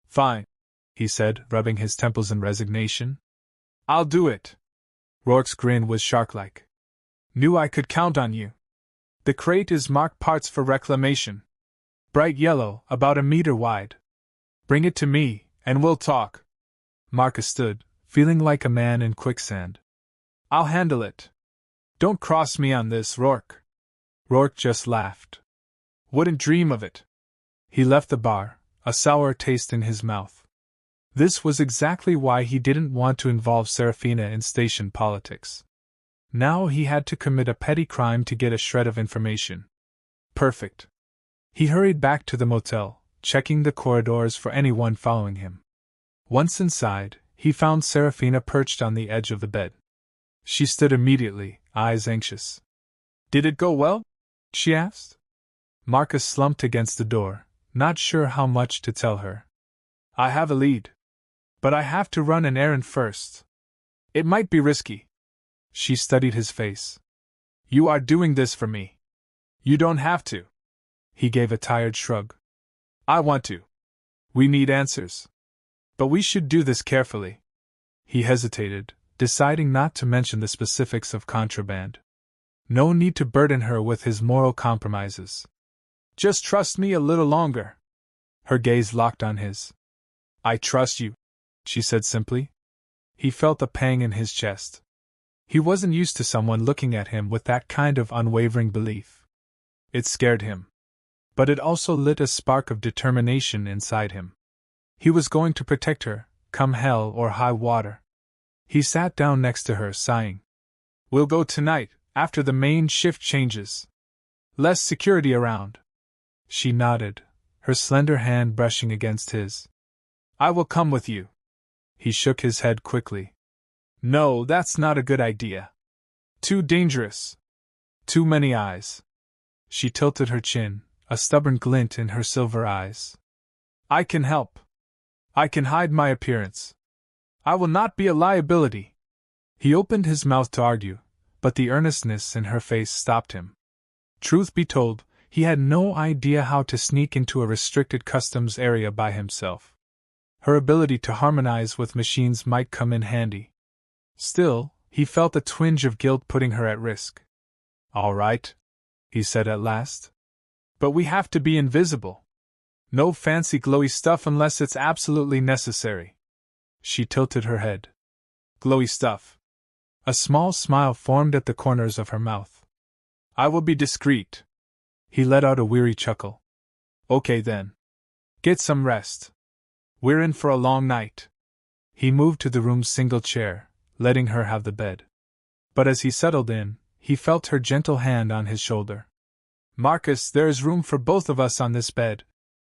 "Fine," he said, rubbing his temples in resignation. "I'll do it." Rourke's grin was shark-like. "Knew I could count on you. The crate is marked parts for reclamation. Bright yellow, about a meter wide. Bring it to me, and we'll talk." Marcus stood, feeling like a man in quicksand. "I'll handle it. Don't cross me on this, Rourke." Rourke just laughed. "Wouldn't dream of it." He left the bar, a sour taste in his mouth. This was exactly why he didn't want to involve Seraphina in station politics. Now he had to commit a petty crime to get a shred of information. Perfect. He hurried back to the motel, checking the corridors for anyone following him. Once inside, he found Seraphina perched on the edge of the bed. She stood immediately, eyes anxious. "Did it go well?" she asked. Marcus slumped against the door, not sure how much to tell her. "I have a lead. But I have to run an errand first. It might be risky." She studied his face. "You are doing this for me. You don't have to." He gave a tired shrug. "I want to. We need answers. But we should do this carefully." He hesitated, deciding not to mention the specifics of contraband. No need to burden her with his moral compromises. "Just trust me a little longer." Her gaze locked on his. "I trust you," she said simply. He felt a pang in his chest. He wasn't used to someone looking at him with that kind of unwavering belief. It scared him. But it also lit a spark of determination inside him. He was going to protect her, come hell or high water. He sat down next to her, sighing. "We'll go tonight, after the main shift changes. Less security around." She nodded, her slender hand brushing against his. "I will come with you." He shook his head quickly. "No, that's not a good idea. Too dangerous. Too many eyes." She tilted her chin, a stubborn glint in her silver eyes. "I can help. I can hide my appearance. I will not be a liability." He opened his mouth to argue, but the earnestness in her face stopped him. Truth be told, he had no idea how to sneak into a restricted customs area by himself. Her ability to harmonize with machines might come in handy. Still, he felt a twinge of guilt putting her at risk. "All right," he said at last. But we have to be invisible. No fancy glowy stuff unless it's absolutely necessary. She tilted her head. Glowy stuff. A small smile formed at the corners of her mouth. I will be discreet. He let out a weary chuckle. Okay then. Get some rest. We're in for a long night. He moved to the room's single chair, letting her have the bed. But as he settled in, he felt her gentle hand on his shoulder. Marcus, there is room for both of us on this bed,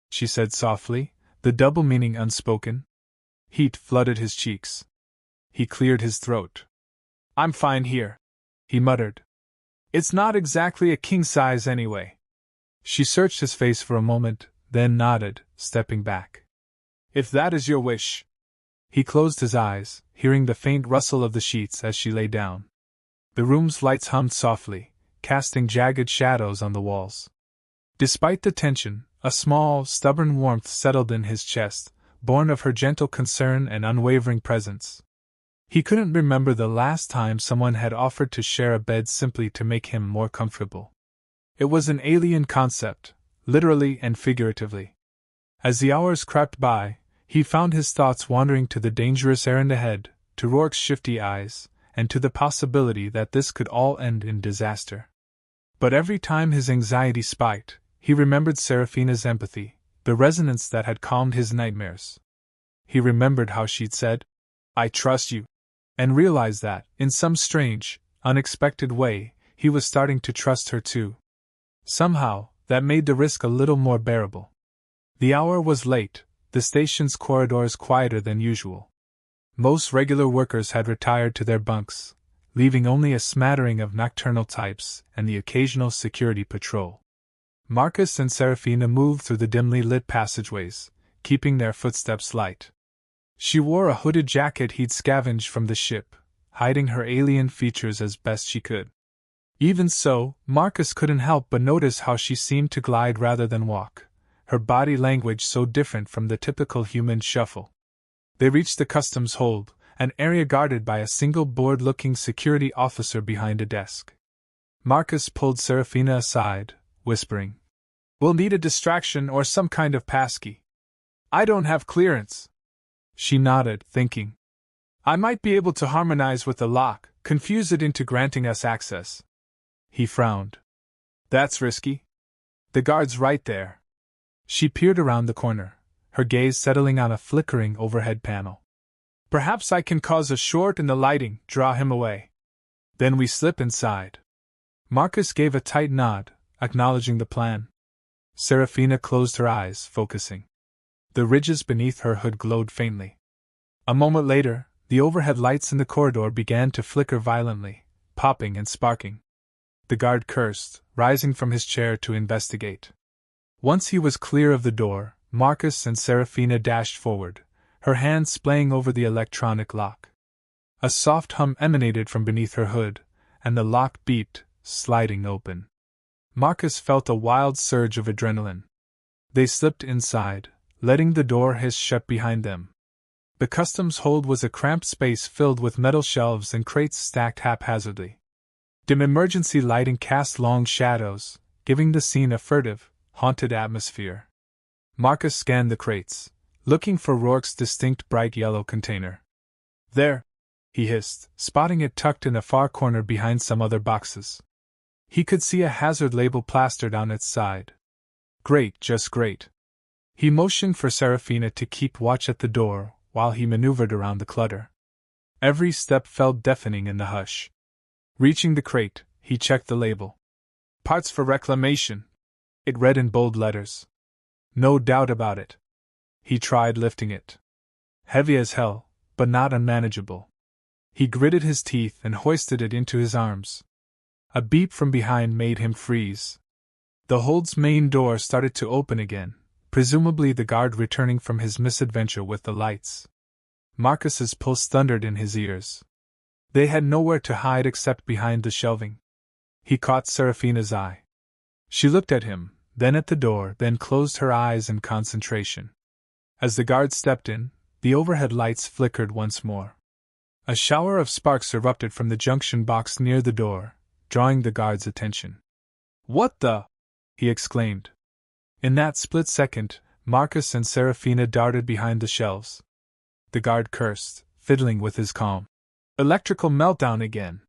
she said softly, the double meaning unspoken. Heat flooded his cheeks. He cleared his throat. I'm fine here, he muttered. It's not exactly a king size anyway. She searched his face for a moment, then nodded, stepping back. If that is your wish. He closed his eyes, hearing the faint rustle of the sheets as she lay down. The room's lights hummed softly, casting jagged shadows on the walls. Despite the tension, a small, stubborn warmth settled in his chest, born of her gentle concern and unwavering presence. He couldn't remember the last time someone had offered to share a bed simply to make him more comfortable. It was an alien concept, literally and figuratively. As the hours crept by, he found his thoughts wandering to the dangerous errand ahead, to Rourke's shifty eyes, and to the possibility that this could all end in disaster. But every time his anxiety spiked, he remembered Seraphina's empathy, the resonance that had calmed his nightmares. He remembered how she'd said, "I trust you," and realized that, in some strange, unexpected way, he was starting to trust her too. Somehow, that made the risk a little more bearable. The hour was late, the station's corridors quieter than usual. Most regular workers had retired to their bunks, leaving only a smattering of nocturnal types and the occasional security patrol. Marcus and Seraphina moved through the dimly lit passageways, keeping their footsteps light. She wore a hooded jacket he'd scavenged from the ship, hiding her alien features as best she could. Even so, Marcus couldn't help but notice how she seemed to glide rather than walk, her body language so different from the typical human shuffle. They reached the customs hold, an area guarded by a single bored-looking security officer behind a desk. Marcus pulled Seraphina aside, whispering, "We'll need a distraction or some kind of passkey." "I don't have clearance." She nodded, thinking, "I might be able to harmonize with the lock, confuse it into granting us access." He frowned. "That's risky." "The guard's right there." She peered around the corner, her gaze settling on a flickering overhead panel. "Perhaps I can cause a short in the lighting, draw him away. Then we slip inside." Marcus gave a tight nod, acknowledging the plan. Seraphina closed her eyes, focusing. The ridges beneath her hood glowed faintly. A moment later, the overhead lights in the corridor began to flicker violently, popping and sparking. The guard cursed, rising from his chair to investigate. Once he was clear of the door, Marcus and Seraphina dashed forward, her hands splaying over the electronic lock. A soft hum emanated from beneath her hood, and the lock beeped, sliding open. Marcus felt a wild surge of adrenaline. They slipped inside, letting the door hiss shut behind them. The customs hold was a cramped space filled with metal shelves and crates stacked haphazardly. Dim emergency lighting cast long shadows, giving the scene a furtive, haunted atmosphere. Marcus scanned the crates, looking for Rourke's distinct bright yellow container. "There!" he hissed, spotting it tucked in a far corner behind some other boxes. He could see a hazard label plastered on its side. "Great, just great." He motioned for Seraphina to keep watch at the door while he maneuvered around the clutter. Every step felt deafening in the hush. Reaching the crate, he checked the label. "Parts for reclamation," it read in bold letters. No doubt about it. He tried lifting it. Heavy as hell, but not unmanageable. He gritted his teeth and hoisted it into his arms. A beep from behind made him freeze. The hold's main door started to open again, presumably the guard returning from his misadventure with the lights. Marcus's pulse thundered in his ears. They had nowhere to hide except behind the shelving. He caught Seraphina's eye. She looked at him, then at the door, then closed her eyes in concentration. As the guard stepped in, the overhead lights flickered once more. A shower of sparks erupted from the junction box near the door, drawing the guard's attention. What the? He exclaimed. In that split second, Marcus and Serafina darted behind the shelves. The guard cursed, fiddling with his calm. Electrical meltdown again.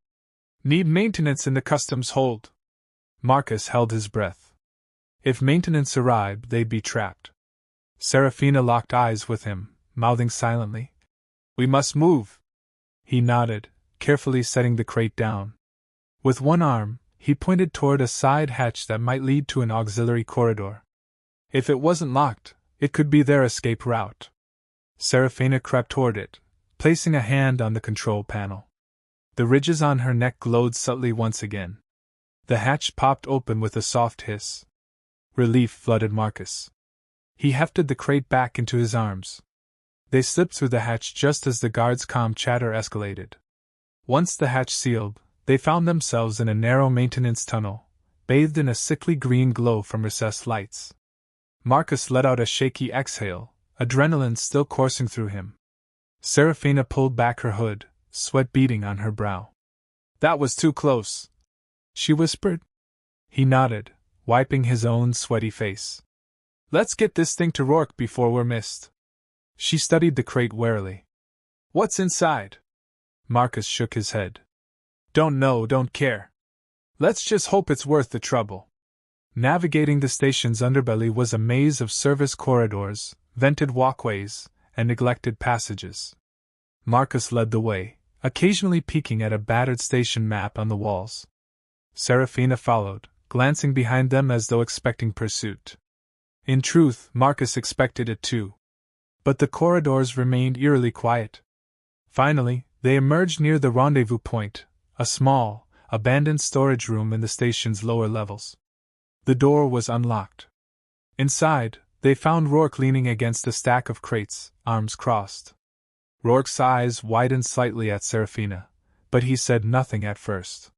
Need maintenance in the customs hold. Marcus held his breath. If maintenance arrived, they'd be trapped. Serafina locked eyes with him, mouthing silently. We must move. He nodded, carefully setting the crate down. With one arm, he pointed toward a side hatch that might lead to an auxiliary corridor. If it wasn't locked, it could be their escape route. Serafina crept toward it, placing a hand on the control panel. The ridges on her neck glowed subtly once again. The hatch popped open with a soft hiss. Relief flooded Marcus. He hefted the crate back into his arms. They slipped through the hatch just as the guard's calm chatter escalated. Once the hatch sealed, they found themselves in a narrow maintenance tunnel, bathed in a sickly green glow from recessed lights. Marcus let out a shaky exhale, adrenaline still coursing through him. Serafina pulled back her hood, sweat beading on her brow. That was too close, she whispered. He nodded, wiping his own sweaty face. Let's get this thing to Rourke before we're missed. She studied the crate warily. What's inside? Marcus shook his head. Don't know, don't care. Let's just hope it's worth the trouble. Navigating the station's underbelly was a maze of service corridors, vented walkways, and neglected passages. Marcus led the way, occasionally peeking at a battered station map on the walls. Serafina followed, glancing behind them as though expecting pursuit. In truth, Marcus expected it too. But the corridors remained eerily quiet. Finally, they emerged near the rendezvous point, a small, abandoned storage room in the station's lower levels. The door was unlocked. Inside, they found Rourke leaning against a stack of crates, arms crossed. Rourke's eyes widened slightly at Serafina, but he said nothing at first.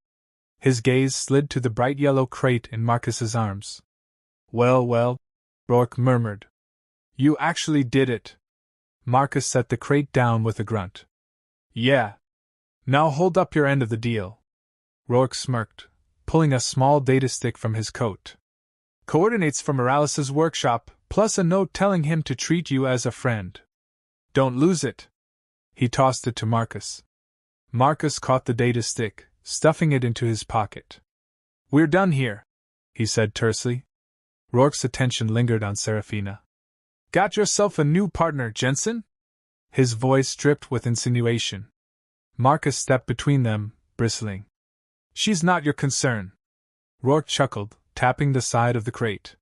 His gaze slid to the bright yellow crate in Marcus's arms. Well, Rourke murmured. You actually did it. Marcus set the crate down with a grunt. Yeah. Now hold up your end of the deal. Rourke smirked, pulling a small data stick from his coat. Coordinates from Morales' workshop, plus a note telling him to treat you as a friend. Don't lose it. He tossed it to Marcus. Marcus caught the data stick, stuffing it into his pocket. We're done here, he said tersely. Rourke's attention lingered on Serafina. Got yourself a new partner, Jensen? His voice dripped with insinuation. Marcus stepped between them, bristling. She's not your concern. Rourke chuckled, tapping the side of the crate.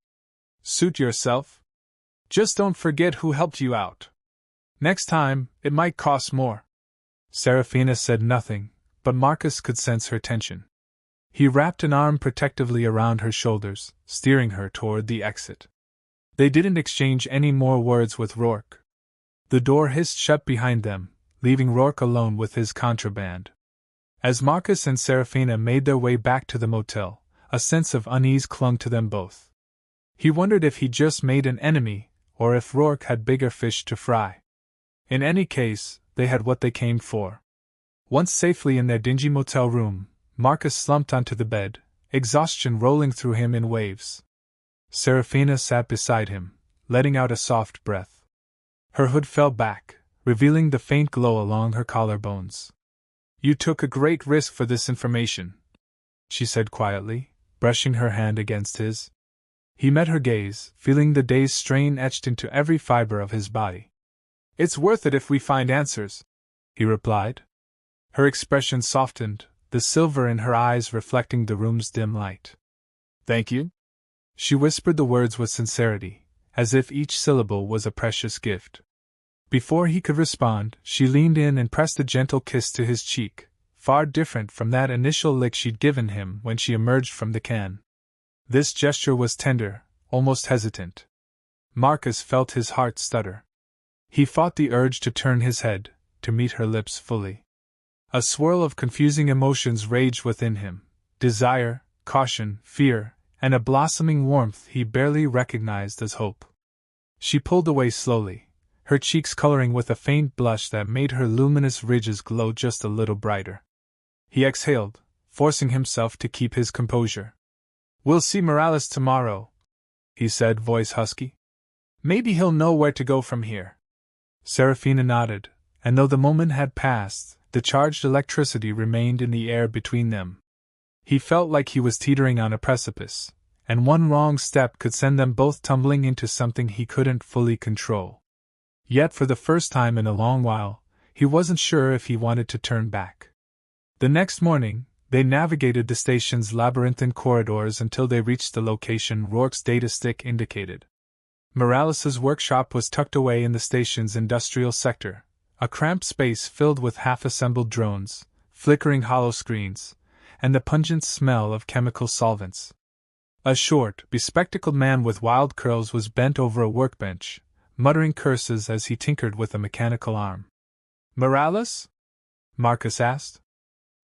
Suit yourself? Just don't forget who helped you out. Next time, it might cost more. Serafina said nothing, but Marcus could sense her tension. He wrapped an arm protectively around her shoulders, steering her toward the exit. They didn't exchange any more words with Rourke. The door hissed shut behind them, leaving Rourke alone with his contraband. As Marcus and Serafina made their way back to the motel, a sense of unease clung to them both. He wondered if he'd just made an enemy, or if Rourke had bigger fish to fry. In any case, they had what they came for. Once safely in their dingy motel room, Marcus slumped onto the bed, exhaustion rolling through him in waves. Serafina sat beside him, letting out a soft breath. Her hood fell back, revealing the faint glow along her collarbones. You took a great risk for this information, she said quietly, brushing her hand against his. He met her gaze, feeling the day's strain etched into every fiber of his body. It's worth it if we find answers, he replied. Her expression softened, the silver in her eyes reflecting the room's dim light. Thank you? She whispered the words with sincerity, as if each syllable was a precious gift. Before he could respond, she leaned in and pressed a gentle kiss to his cheek, far different from that initial lick she'd given him when she emerged from the can. This gesture was tender, almost hesitant. Marcus felt his heart stutter. He fought the urge to turn his head, to meet her lips fully. A swirl of confusing emotions raged within him, desire, caution, fear, and a blossoming warmth he barely recognized as hope. She pulled away slowly, her cheeks coloring with a faint blush that made her luminous ridges glow just a little brighter. He exhaled, forcing himself to keep his composure. We'll see Morales tomorrow, he said, voice husky. Maybe he'll know where to go from here. Serafina nodded, and though the moment had passed, the charged electricity remained in the air between them. He felt like he was teetering on a precipice, and one wrong step could send them both tumbling into something he couldn't fully control. Yet for the first time in a long while, he wasn't sure if he wanted to turn back. The next morning, they navigated the station's labyrinthine corridors until they reached the location Rourke's data stick indicated. Morales's workshop was tucked away in the station's industrial sector, a cramped space filled with half-assembled drones, flickering hollow screens, and the pungent smell of chemical solvents. A short, bespectacled man with wild curls was bent over a workbench, muttering curses as he tinkered with a mechanical arm. "Morales?" Marcus asked.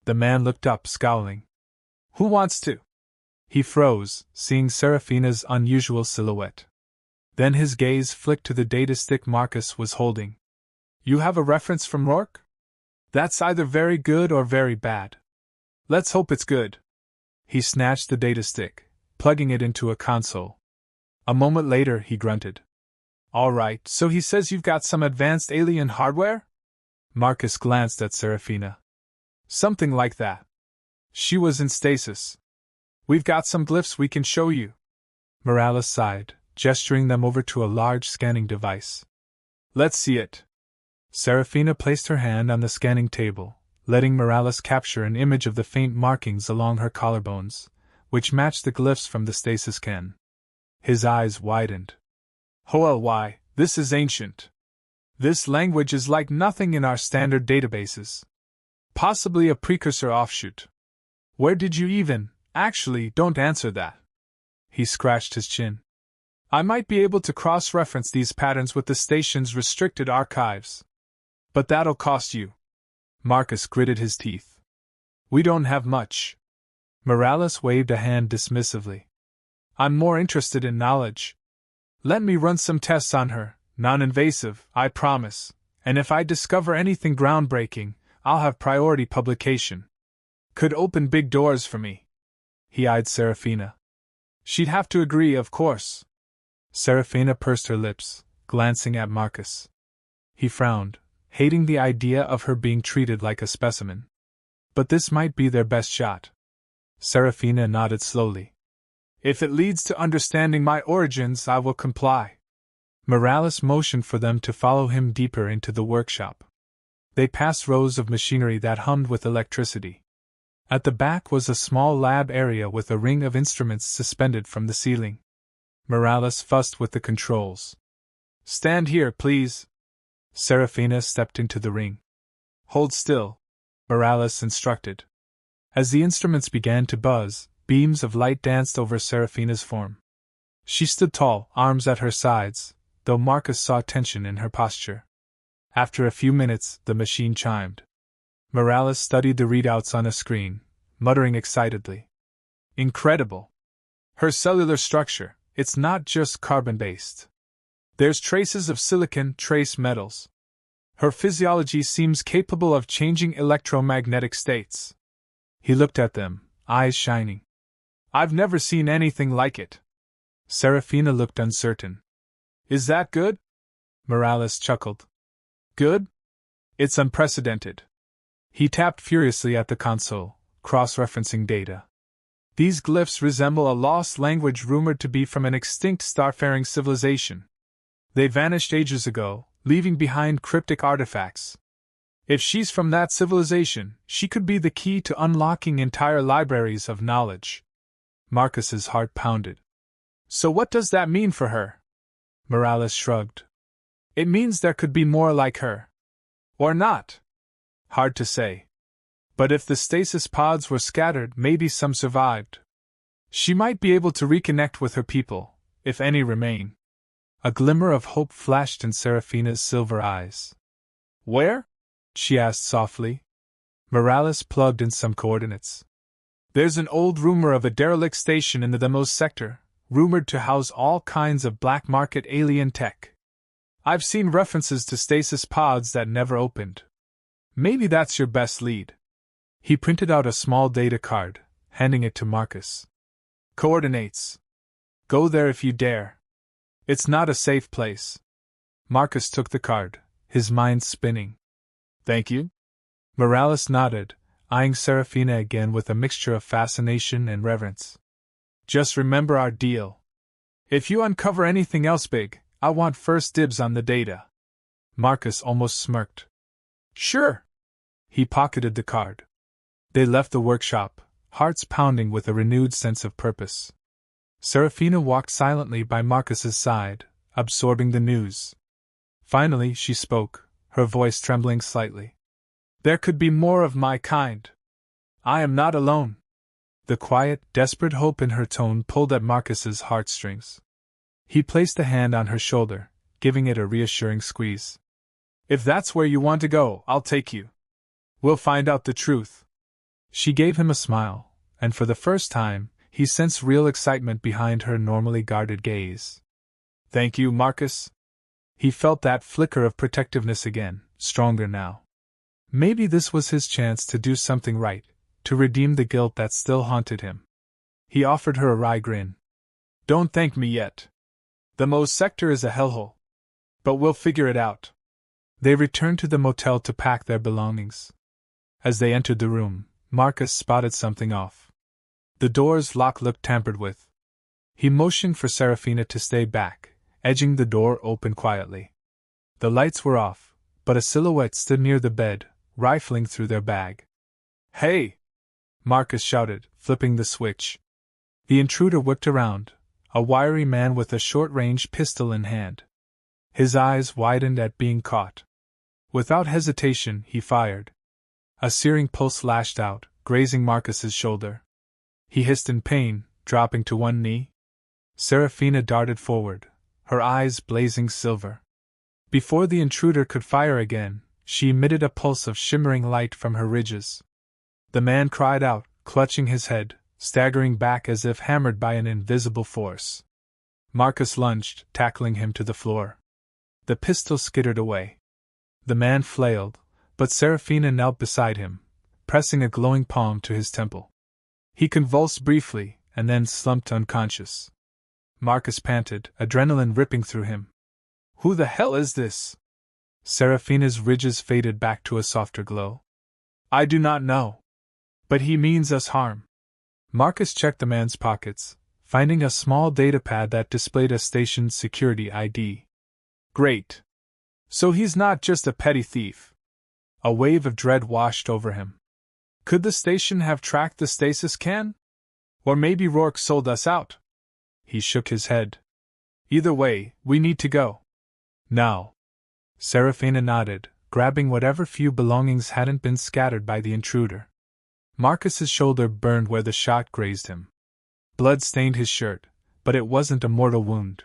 The man looked up, scowling. "Who wants to?" He froze, seeing Serafina's unusual silhouette. Then his gaze flicked to the data stick Marcus was holding. "You have a reference from Rourke? That's either very good or very bad. Let's hope it's good." He snatched the data stick, plugging it into a console. A moment later, he grunted. "All right, so he says you've got some advanced alien hardware?" Marcus glanced at Serafina. "Something like that. She was in stasis. We've got some glyphs we can show you." Morales sighed, gesturing them over to a large scanning device. "Let's see it." Serafina placed her hand on the scanning table, letting Morales capture an image of the faint markings along her collarbones, which matched the glyphs from the stasis scan. His eyes widened. "Why, this is ancient. This language is like nothing in our standard databases. Possibly a precursor offshoot. Where did you even— Actually, don't answer that." He scratched his chin. "I might be able to cross-reference these patterns with the station's restricted archives. But that'll cost you." Marcus gritted his teeth. "We don't have much." Morales waved a hand dismissively. "I'm more interested in knowledge. Let me run some tests on her, non-invasive, I promise, and if I discover anything groundbreaking, I'll have priority publication. Could open big doors for me." He eyed Serafina. "She'd have to agree, of course." Serafina pursed her lips, glancing at Marcus. He frowned, hating the idea of her being treated like a specimen. But this might be their best shot. Serafina nodded slowly. "If it leads to understanding my origins, I will comply." Morales motioned for them to follow him deeper into the workshop. They passed rows of machinery that hummed with electricity. At the back was a small lab area with a ring of instruments suspended from the ceiling. Morales fussed with the controls. "Stand here, please." Serafina stepped into the ring. "Hold still," Morales instructed. As the instruments began to buzz, beams of light danced over Serafina's form. She stood tall, arms at her sides, though Marcus saw tension in her posture. After a few minutes, the machine chimed. Morales studied the readouts on a screen, muttering excitedly. "Incredible! Her cellular structure, it's not just carbon-based. There's traces of silicon, trace metals. Her physiology seems capable of changing electromagnetic states." He looked at them, eyes shining. "I've never seen anything like it." Serafina looked uncertain. "Is that good?" Morales chuckled. "Good? It's unprecedented." He tapped furiously at the console, cross-referencing data. "These glyphs resemble a lost language rumored to be from an extinct starfaring civilization. They vanished ages ago, leaving behind cryptic artifacts. If she's from that civilization, she could be the key to unlocking entire libraries of knowledge." Marcus's heart pounded. "So what does that mean for her?" Morales shrugged. "It means there could be more like her. Or not. Hard to say. But if the stasis pods were scattered, maybe some survived. She might be able to reconnect with her people, if any remain." A glimmer of hope flashed in Serafina's silver eyes. "Where?" she asked softly. Morales plugged in some coordinates. "There's an old rumor of a derelict station in the Demos sector, rumored to house all kinds of black market alien tech. I've seen references to stasis pods that never opened. Maybe that's your best lead." He printed out a small data card, handing it to Marcus. Coordinates. Go there if you dare. It's not a safe place. Marcus took the card, his mind spinning. Thank you? Morales nodded, eyeing Serafina again with a mixture of fascination and reverence. Just remember our deal. If you uncover anything else big, I want first dibs on the data. Marcus almost smirked. Sure. He pocketed the card. They left the workshop, hearts pounding with a renewed sense of purpose. Serafina walked silently by Marcus's side, absorbing the news. Finally she spoke, her voice trembling slightly. There could be more of my kind. I am not alone. The quiet, desperate hope in her tone pulled at Marcus's heartstrings. He placed a hand on her shoulder, giving it a reassuring squeeze. If that's where you want to go, I'll take you. We'll find out the truth. She gave him a smile, and for the first time, he sensed real excitement behind her normally guarded gaze. Thank you, Marcus. He felt that flicker of protectiveness again, stronger now. Maybe this was his chance to do something right, to redeem the guilt that still haunted him. He offered her a wry grin. Don't thank me yet. The Moe's sector is a hellhole. But we'll figure it out. They returned to the motel to pack their belongings. As they entered the room, Marcus spotted something off. The door's lock looked tampered with. He motioned for Serafina to stay back, edging the door open quietly. The lights were off, but a silhouette stood near the bed, rifling through their bag. Hey! Marcus shouted, flipping the switch. The intruder whipped around, a wiry man with a short-range pistol in hand. His eyes widened at being caught. Without hesitation, he fired. A searing pulse lashed out, grazing Marcus's shoulder. He hissed in pain, dropping to one knee. Serafina darted forward, her eyes blazing silver. Before the intruder could fire again, she emitted a pulse of shimmering light from her ridges. The man cried out, clutching his head, staggering back as if hammered by an invisible force. Marcus lunged, tackling him to the floor. The pistol skittered away. The man flailed, but Serafina knelt beside him, pressing a glowing palm to his temple. He convulsed briefly, and then slumped unconscious. Marcus panted, adrenaline ripping through him. Who the hell is this? Serafina's ridges faded back to a softer glow. I do not know. But he means us harm. Marcus checked the man's pockets, finding a small datapad that displayed a station's security ID. Great. So he's not just a petty thief. A wave of dread washed over him. Could the station have tracked the stasis can? Or maybe Rourke sold us out? He shook his head. Either way, we need to go. Now. Serafina nodded, grabbing whatever few belongings hadn't been scattered by the intruder. Marcus's shoulder burned where the shot grazed him. Blood stained his shirt, but it wasn't a mortal wound.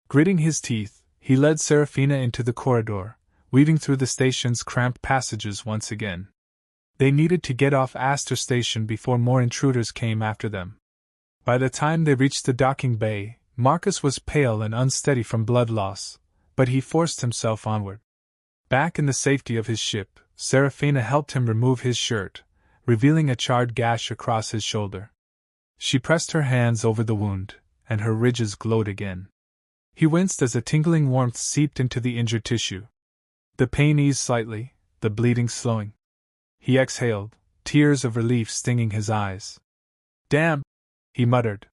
Gritting his teeth, he led Serafina into the corridor, weaving through the station's cramped passages once again. They needed to get off Aster station before more intruders came after them. By the time they reached the docking bay, Marcus was pale and unsteady from blood loss, but he forced himself onward. Back in the safety of his ship, Serafina helped him remove his shirt, revealing a charred gash across his shoulder. She pressed her hands over the wound, and her ridges glowed again. He winced as a tingling warmth seeped into the injured tissue. The pain eased slightly, the bleeding slowing. He exhaled, tears of relief stinging his eyes. Damn, he muttered.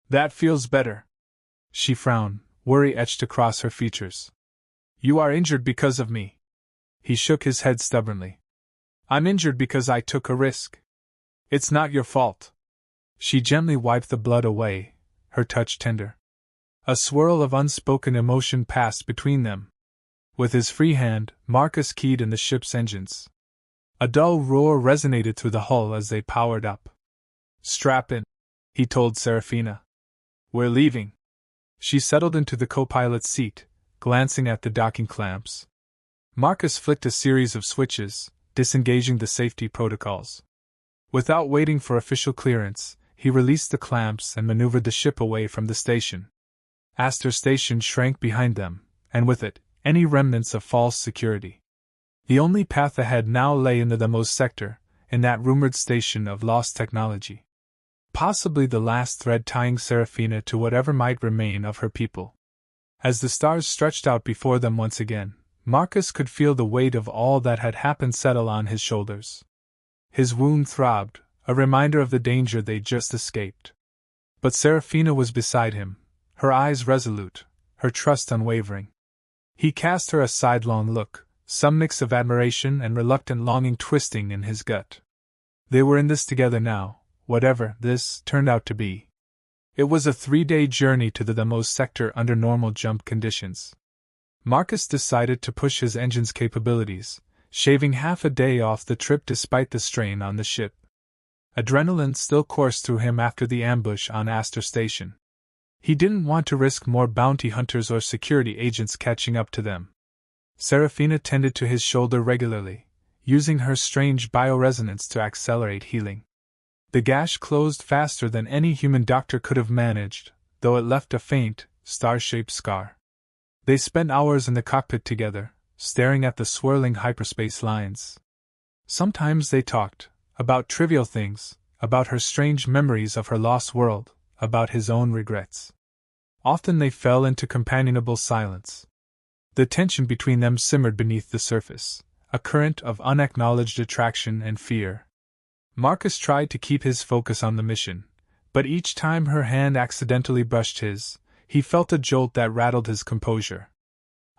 That feels better. She frowned, worry etched across her features. You are injured because of me. He shook his head stubbornly. I'm injured because I took a risk. It's not your fault. She gently wiped the blood away, her touch tender. A swirl of unspoken emotion passed between them. With his free hand, Marcus keyed in the ship's engines. A dull roar resonated through the hull as they powered up. Strap in, he told Serafina. We're leaving. She settled into the co-pilot's seat, glancing at the docking clamps. Marcus flicked a series of switches, disengaging the safety protocols. Without waiting for official clearance, he released the clamps and maneuvered the ship away from the station. Aster station shrank behind them, and with it, any remnants of false security. The only path ahead now lay into the Moe's sector, in that rumored station of lost technology. possibly the last thread tying Serafina to whatever might remain of her people. As the stars stretched out before them once again, Marcus could feel the weight of all that had happened settle on his shoulders. His wound throbbed, a reminder of the danger they'd just escaped. But Serafina was beside him, her eyes resolute, her trust unwavering. He cast her a sidelong look, some mix of admiration and reluctant longing twisting in his gut. They were in this together now, whatever this turned out to be. It was a 3-day journey to the Demos sector under normal jump conditions. Marcus decided to push his engine's capabilities, shaving half a day off the trip despite the strain on the ship. Adrenaline still coursed through him after the ambush on Aster Station. He didn't want to risk more bounty hunters or security agents catching up to them. Serafina tended to his shoulder regularly, using her strange bioresonance to accelerate healing. The gash closed faster than any human doctor could have managed, though it left a faint, star-shaped scar. They spent hours in the cockpit together, staring at the swirling hyperspace lines. Sometimes they talked, about trivial things, about her strange memories of her lost world, about his own regrets. Often they fell into companionable silence. The tension between them simmered beneath the surface, a current of unacknowledged attraction and fear. Marcus tried to keep his focus on the mission, but each time her hand accidentally brushed his, he felt a jolt that rattled his composure.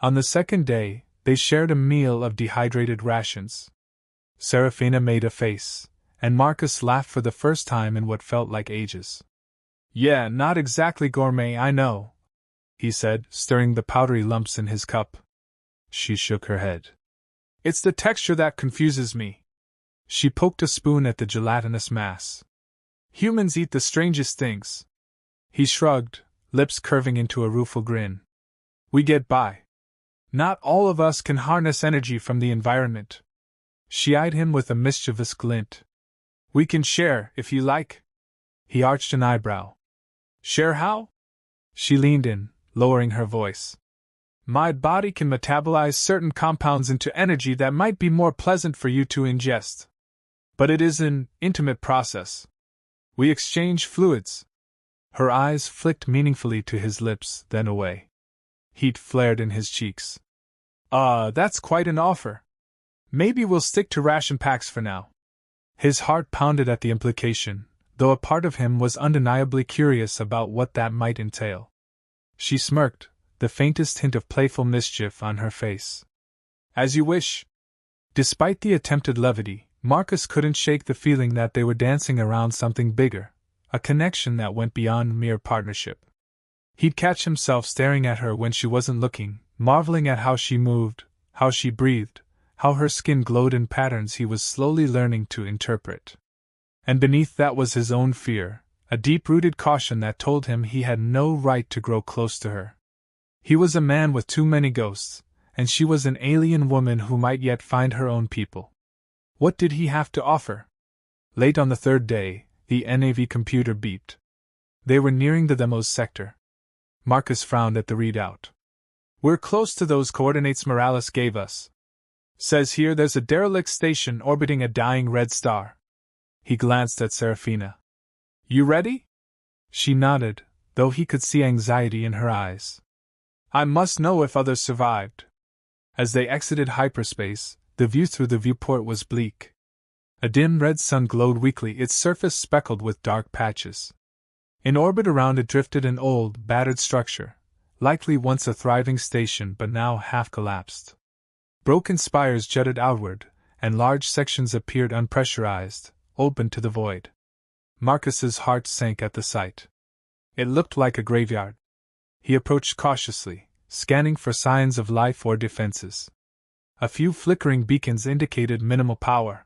On the second day, they shared a meal of dehydrated rations. Serafina made a face, and Marcus laughed for the first time in what felt like ages. "Yeah, not exactly gourmet, I know," he said, stirring the powdery lumps in his cup. She shook her head. "It's the texture that confuses me." She poked a spoon at the gelatinous mass. "Humans eat the strangest things." He shrugged, lips curving into a rueful grin. "We get by. Not all of us can harness energy from the environment." She eyed him with a mischievous glint. "We can share, if you like." He arched an eyebrow. "Share how?" She leaned in, lowering her voice. "My body can metabolize certain compounds into energy that might be more pleasant for you to ingest. But it is an intimate process. We exchange fluids." Her eyes flicked meaningfully to his lips, then away. Heat flared in his cheeks. That's quite an offer. Maybe we'll stick to ration packs for now." His heart pounded at the implication, though a part of him was undeniably curious about what that might entail. She smirked, the faintest hint of playful mischief on her face. "As you wish." Despite the attempted levity, Marcus couldn't shake the feeling that they were dancing around something bigger, a connection that went beyond mere partnership. He'd catch himself staring at her when she wasn't looking, marveling at how she moved, how she breathed, how her skin glowed in patterns he was slowly learning to interpret. And beneath that was his own fear, a deep-rooted caution that told him he had no right to grow close to her. He was a man with too many ghosts, and she was an alien woman who might yet find her own people. What did he have to offer? Late on the third day, the NAV computer beeped. They were nearing the Demos sector. Marcus frowned at the readout. "We're close to those coordinates Morales gave us. Says here there's a derelict station orbiting a dying red star." He glanced at Serafina. "You ready?" She nodded, though he could see anxiety in her eyes. "I must know if others survived." As they exited hyperspace, the view through the viewport was bleak. A dim red sun glowed weakly, its surface speckled with dark patches. In orbit around it drifted an old, battered structure, likely once a thriving station but now half collapsed. Broken spires jutted outward, and large sections appeared unpressurized, open to the void. Marcus's heart sank at the sight. It looked like a graveyard. He approached cautiously, scanning for signs of life or defenses. A few flickering beacons indicated minimal power.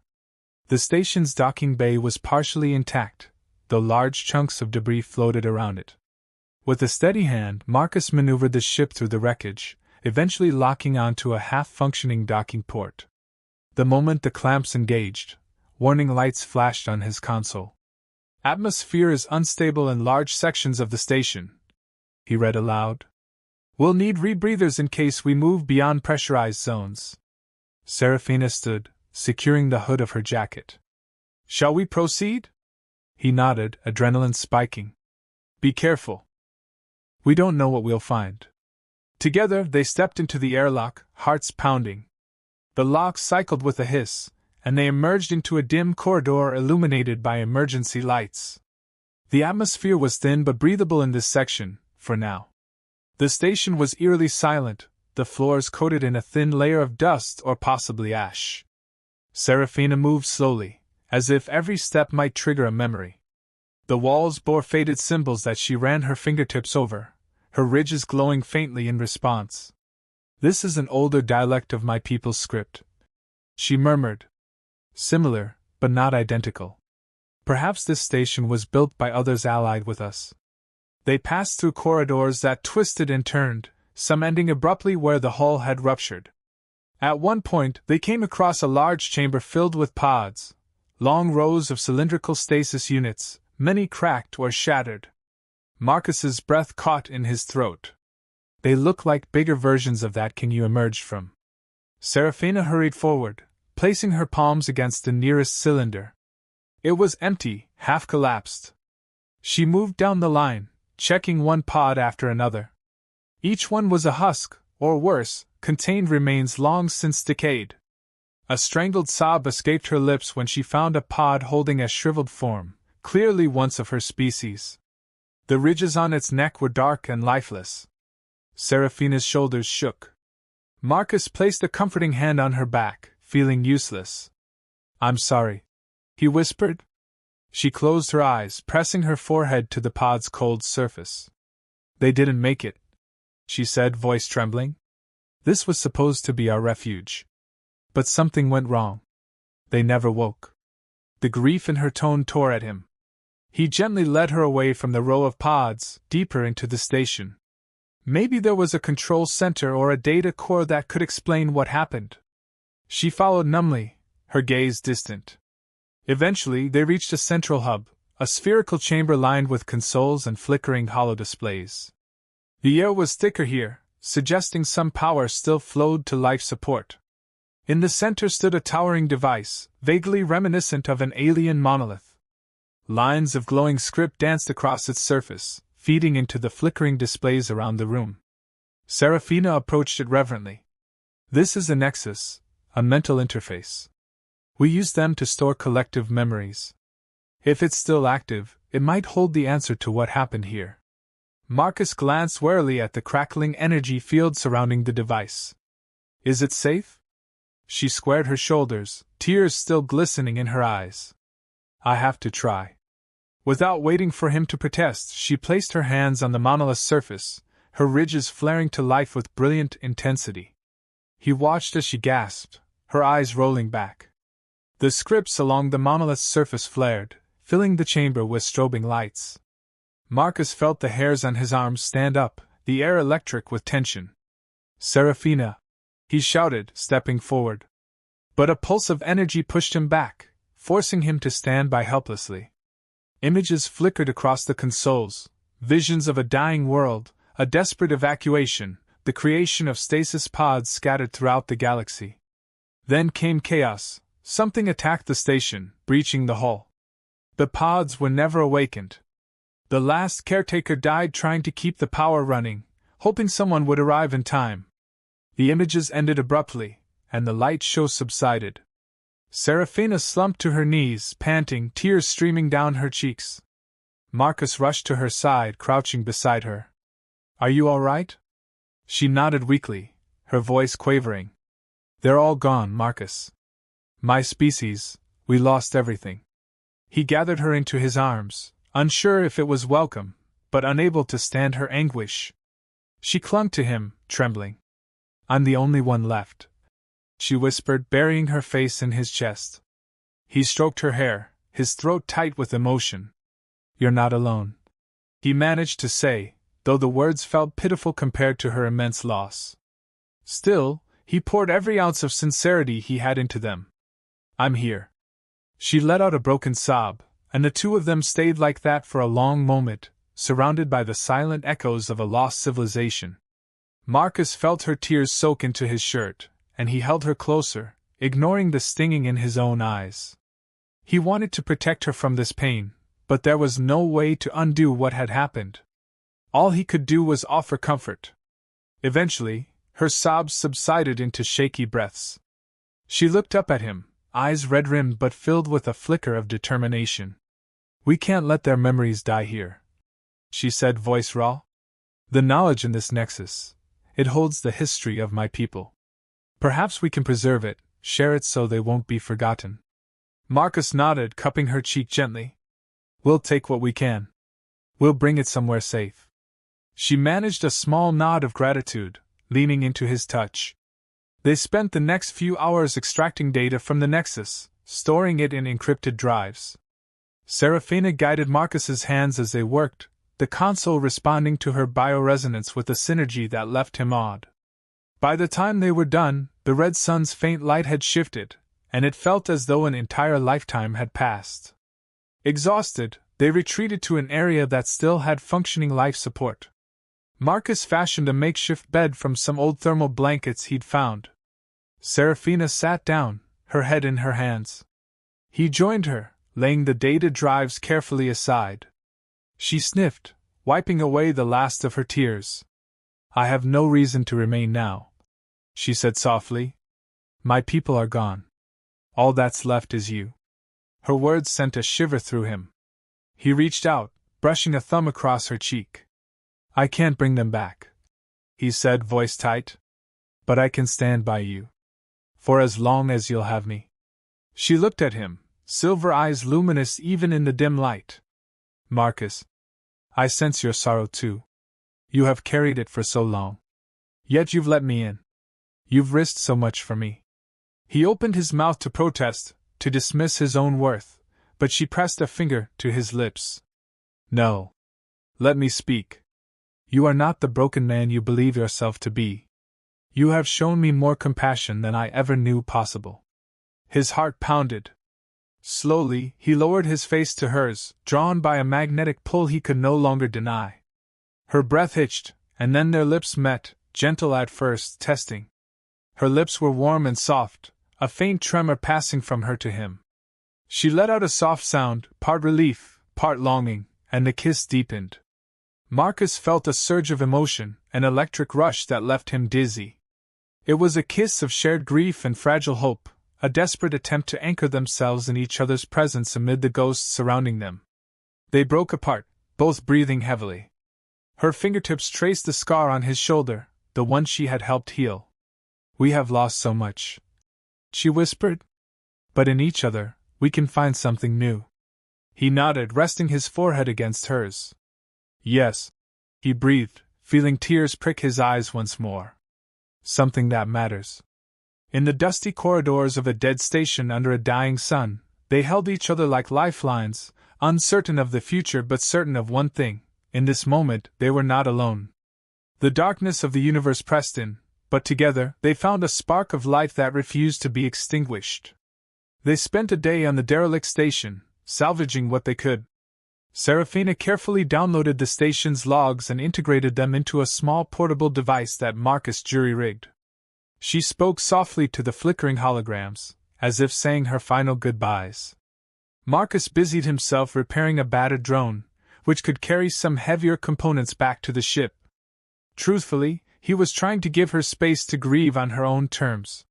The station's docking bay was partially intact, though large chunks of debris floated around it. With a steady hand, Marcus maneuvered the ship through the wreckage, eventually locking onto a half-functioning docking port. The moment the clamps engaged, warning lights flashed on his console. "Atmosphere is unstable in large sections of the station," he read aloud. "We'll need rebreathers in case we move beyond pressurized zones." Serafina stood, securing the hood of her jacket. "Shall we proceed?" He nodded, adrenaline spiking. Be careful. We don't know what we'll find. Together, they stepped into the airlock, hearts pounding. The lock cycled with a hiss, and they emerged into a dim corridor illuminated by emergency lights. The atmosphere was thin but breathable in this section, for now. The station was eerily silent, the floors coated in a thin layer of dust or possibly ash. Serafina moved slowly, as if every step might trigger a memory. The walls bore faded symbols that she ran her fingertips over, her ridges glowing faintly in response. This is an older dialect of my people's script, she murmured. Similar, but not identical. Perhaps this station was built by others allied with us. They passed through corridors that twisted and turned, some ending abruptly where the hull had ruptured. At one point, they came across a large chamber filled with pods, long rows of cylindrical stasis units, many cracked or shattered. Marcus's breath caught in his throat. They look like bigger versions of that king you emerged from. Serafina hurried forward, placing her palms against the nearest cylinder. It was empty, half collapsed. She moved down the line, checking one pod after another. Each one was a husk, or worse, contained remains long since decayed. A strangled sob escaped her lips when she found a pod holding a shriveled form, clearly once of her species. The ridges on its neck were dark and lifeless. Serafina's shoulders shook. Marcus placed a comforting hand on her back, feeling useless. I'm sorry, he whispered. She closed her eyes, pressing her forehead to the pod's cold surface. They didn't make it, she said, voice trembling. This was supposed to be our refuge. But something went wrong. They never woke. The grief in her tone tore at him. He gently led her away from the row of pods, deeper into the station. Maybe there was a control center or a data core that could explain what happened. She followed numbly, her gaze distant. Eventually, they reached a central hub, a spherical chamber lined with consoles and flickering hollow displays. The air was thicker here, suggesting some power still flowed to life support. In the center stood a towering device, vaguely reminiscent of an alien monolith. Lines of glowing script danced across its surface, feeding into the flickering displays around the room. Serafina approached it reverently. This is a nexus, a mental interface. We use them to store collective memories. If it's still active, it might hold the answer to what happened here. Marcus glanced warily at the crackling energy field surrounding the device. Is it safe? She squared her shoulders, tears still glistening in her eyes. I have to try. Without waiting for him to protest, she placed her hands on the monolith's surface, her ridges flaring to life with brilliant intensity. He watched as she gasped, her eyes rolling back. The scripts along the monolith's surface flared, filling the chamber with strobing lights. Marcus felt the hairs on his arms stand up, the air electric with tension. Serafina! He shouted, stepping forward. But a pulse of energy pushed him back, forcing him to stand by helplessly. Images flickered across the consoles, visions of a dying world, a desperate evacuation, the creation of stasis pods scattered throughout the galaxy. Then came chaos. Something attacked the station, breaching the hull. The pods were never awakened. The last caretaker died trying to keep the power running, hoping someone would arrive in time. The images ended abruptly, and the light show subsided. Serafina slumped to her knees, panting, tears streaming down her cheeks. Marcus rushed to her side, crouching beside her. Are you all right? She nodded weakly, her voice quavering. They're all gone, Marcus. My species, we lost everything. He gathered her into his arms, unsure if it was welcome, but unable to stand her anguish. She clung to him, trembling. I'm the only one left, she whispered, burying her face in his chest. He stroked her hair, his throat tight with emotion. You're not alone, he managed to say, though the words felt pitiful compared to her immense loss. Still, he poured every ounce of sincerity he had into them. I'm here. She let out a broken sob, and the two of them stayed like that for a long moment, surrounded by the silent echoes of a lost civilization. Marcus felt her tears soak into his shirt, and he held her closer, ignoring the stinging in his own eyes. He wanted to protect her from this pain, but there was no way to undo what had happened. All he could do was offer comfort. Eventually, her sobs subsided into shaky breaths. She looked up at him, eyes red-rimmed but filled with a flicker of determination. "We can't let their memories die here," she said, voice raw. "The knowledge in this nexus, it holds the history of my people. Perhaps we can preserve it, share it so they won't be forgotten." Marcus nodded, cupping her cheek gently. "We'll take what we can. We'll bring it somewhere safe." She managed a small nod of gratitude, leaning into his touch. They spent the next few hours extracting data from the Nexus, storing it in encrypted drives. Serafina guided Marcus's hands as they worked, the console responding to her bioresonance with a synergy that left him awed. By the time they were done, the red sun's faint light had shifted, and it felt as though an entire lifetime had passed. Exhausted, they retreated to an area that still had functioning life support. Marcus fashioned a makeshift bed from some old thermal blankets he'd found. Serafina sat down, her head in her hands. He joined her, laying the data drives carefully aside. She sniffed, wiping away the last of her tears. "I have no reason to remain now," she said softly. "My people are gone. All that's left is you." Her words sent a shiver through him. He reached out, brushing a thumb across her cheek. "I can't bring them back," he said, voice tight. "But I can stand by you. For as long as you'll have me." She looked at him, silver eyes luminous even in the dim light. "Marcus, I sense your sorrow too. You have carried it for so long. Yet you've let me in. You've risked so much for me." He opened his mouth to protest, to dismiss his own worth, but she pressed a finger to his lips. "No. Let me speak. You are not the broken man you believe yourself to be. You have shown me more compassion than I ever knew possible." His heart pounded. Slowly, he lowered his face to hers, drawn by a magnetic pull he could no longer deny. Her breath hitched, and then their lips met, gentle at first, testing. Her lips were warm and soft, a faint tremor passing from her to him. She let out a soft sound, part relief, part longing, and the kiss deepened. Marcus felt a surge of emotion, an electric rush that left him dizzy. It was a kiss of shared grief and fragile hope, a desperate attempt to anchor themselves in each other's presence amid the ghosts surrounding them. They broke apart, both breathing heavily. Her fingertips traced the scar on his shoulder, the one she had helped heal. "We have lost so much," she whispered. "But in each other, we can find something new." He nodded, resting his forehead against hers. "Yes," he breathed, feeling tears prick his eyes once more. "Something that matters." In the dusty corridors of a dead station under a dying sun, they held each other like lifelines, uncertain of the future but certain of one thing: in this moment they were not alone. The darkness of the universe pressed in, but together they found a spark of light that refused to be extinguished. They spent a day on the derelict station, salvaging what they could. Serafina carefully downloaded the station's logs and integrated them into a small portable device that Marcus jury-rigged. She spoke softly to the flickering holograms, as if saying her final goodbyes. Marcus busied himself repairing a battered drone, which could carry some heavier components back to the ship. Truthfully, he was trying to give her space to grieve on her own terms.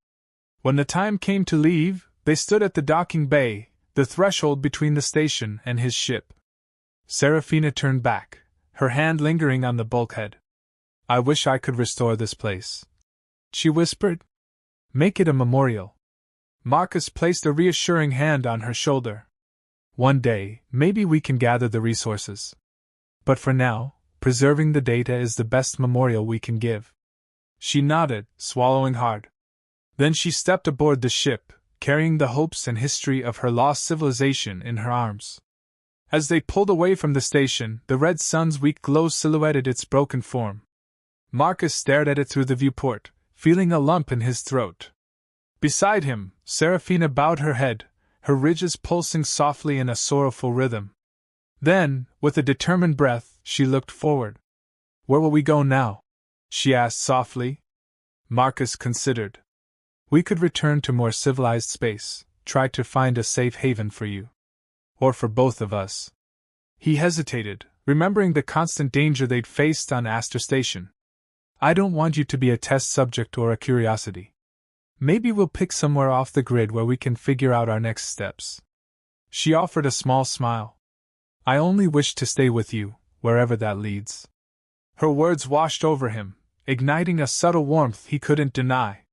When the time came to leave, they stood at the docking bay, the threshold between the station and his ship. Serafina turned back, her hand lingering on the bulkhead. "I wish I could restore this place," she whispered. "Make it a memorial." Marcus placed a reassuring hand on her shoulder. "One day, maybe we can gather the resources. But for now, preserving the data is the best memorial we can give." She nodded, swallowing hard. Then she stepped aboard the ship, carrying the hopes and history of her lost civilization in her arms. As they pulled away from the station, the red sun's weak glow silhouetted its broken form. Marcus stared at it through the viewport, feeling a lump in his throat. Beside him, Serafina bowed her head, her ridges pulsing softly in a sorrowful rhythm. Then, with a determined breath, she looked forward. "Where will we go now?" she asked softly. Marcus considered. "We could return to more civilized space, try to find a safe haven for you. Or for both of us." He hesitated, remembering the constant danger they'd faced on Aster Station. I don't want you to be a test subject or a curiosity. Maybe we'll pick somewhere off the grid where we can figure out our next steps. She offered a small smile. I only wish to stay with you, wherever that leads. Her words washed over him, igniting a subtle warmth he couldn't deny.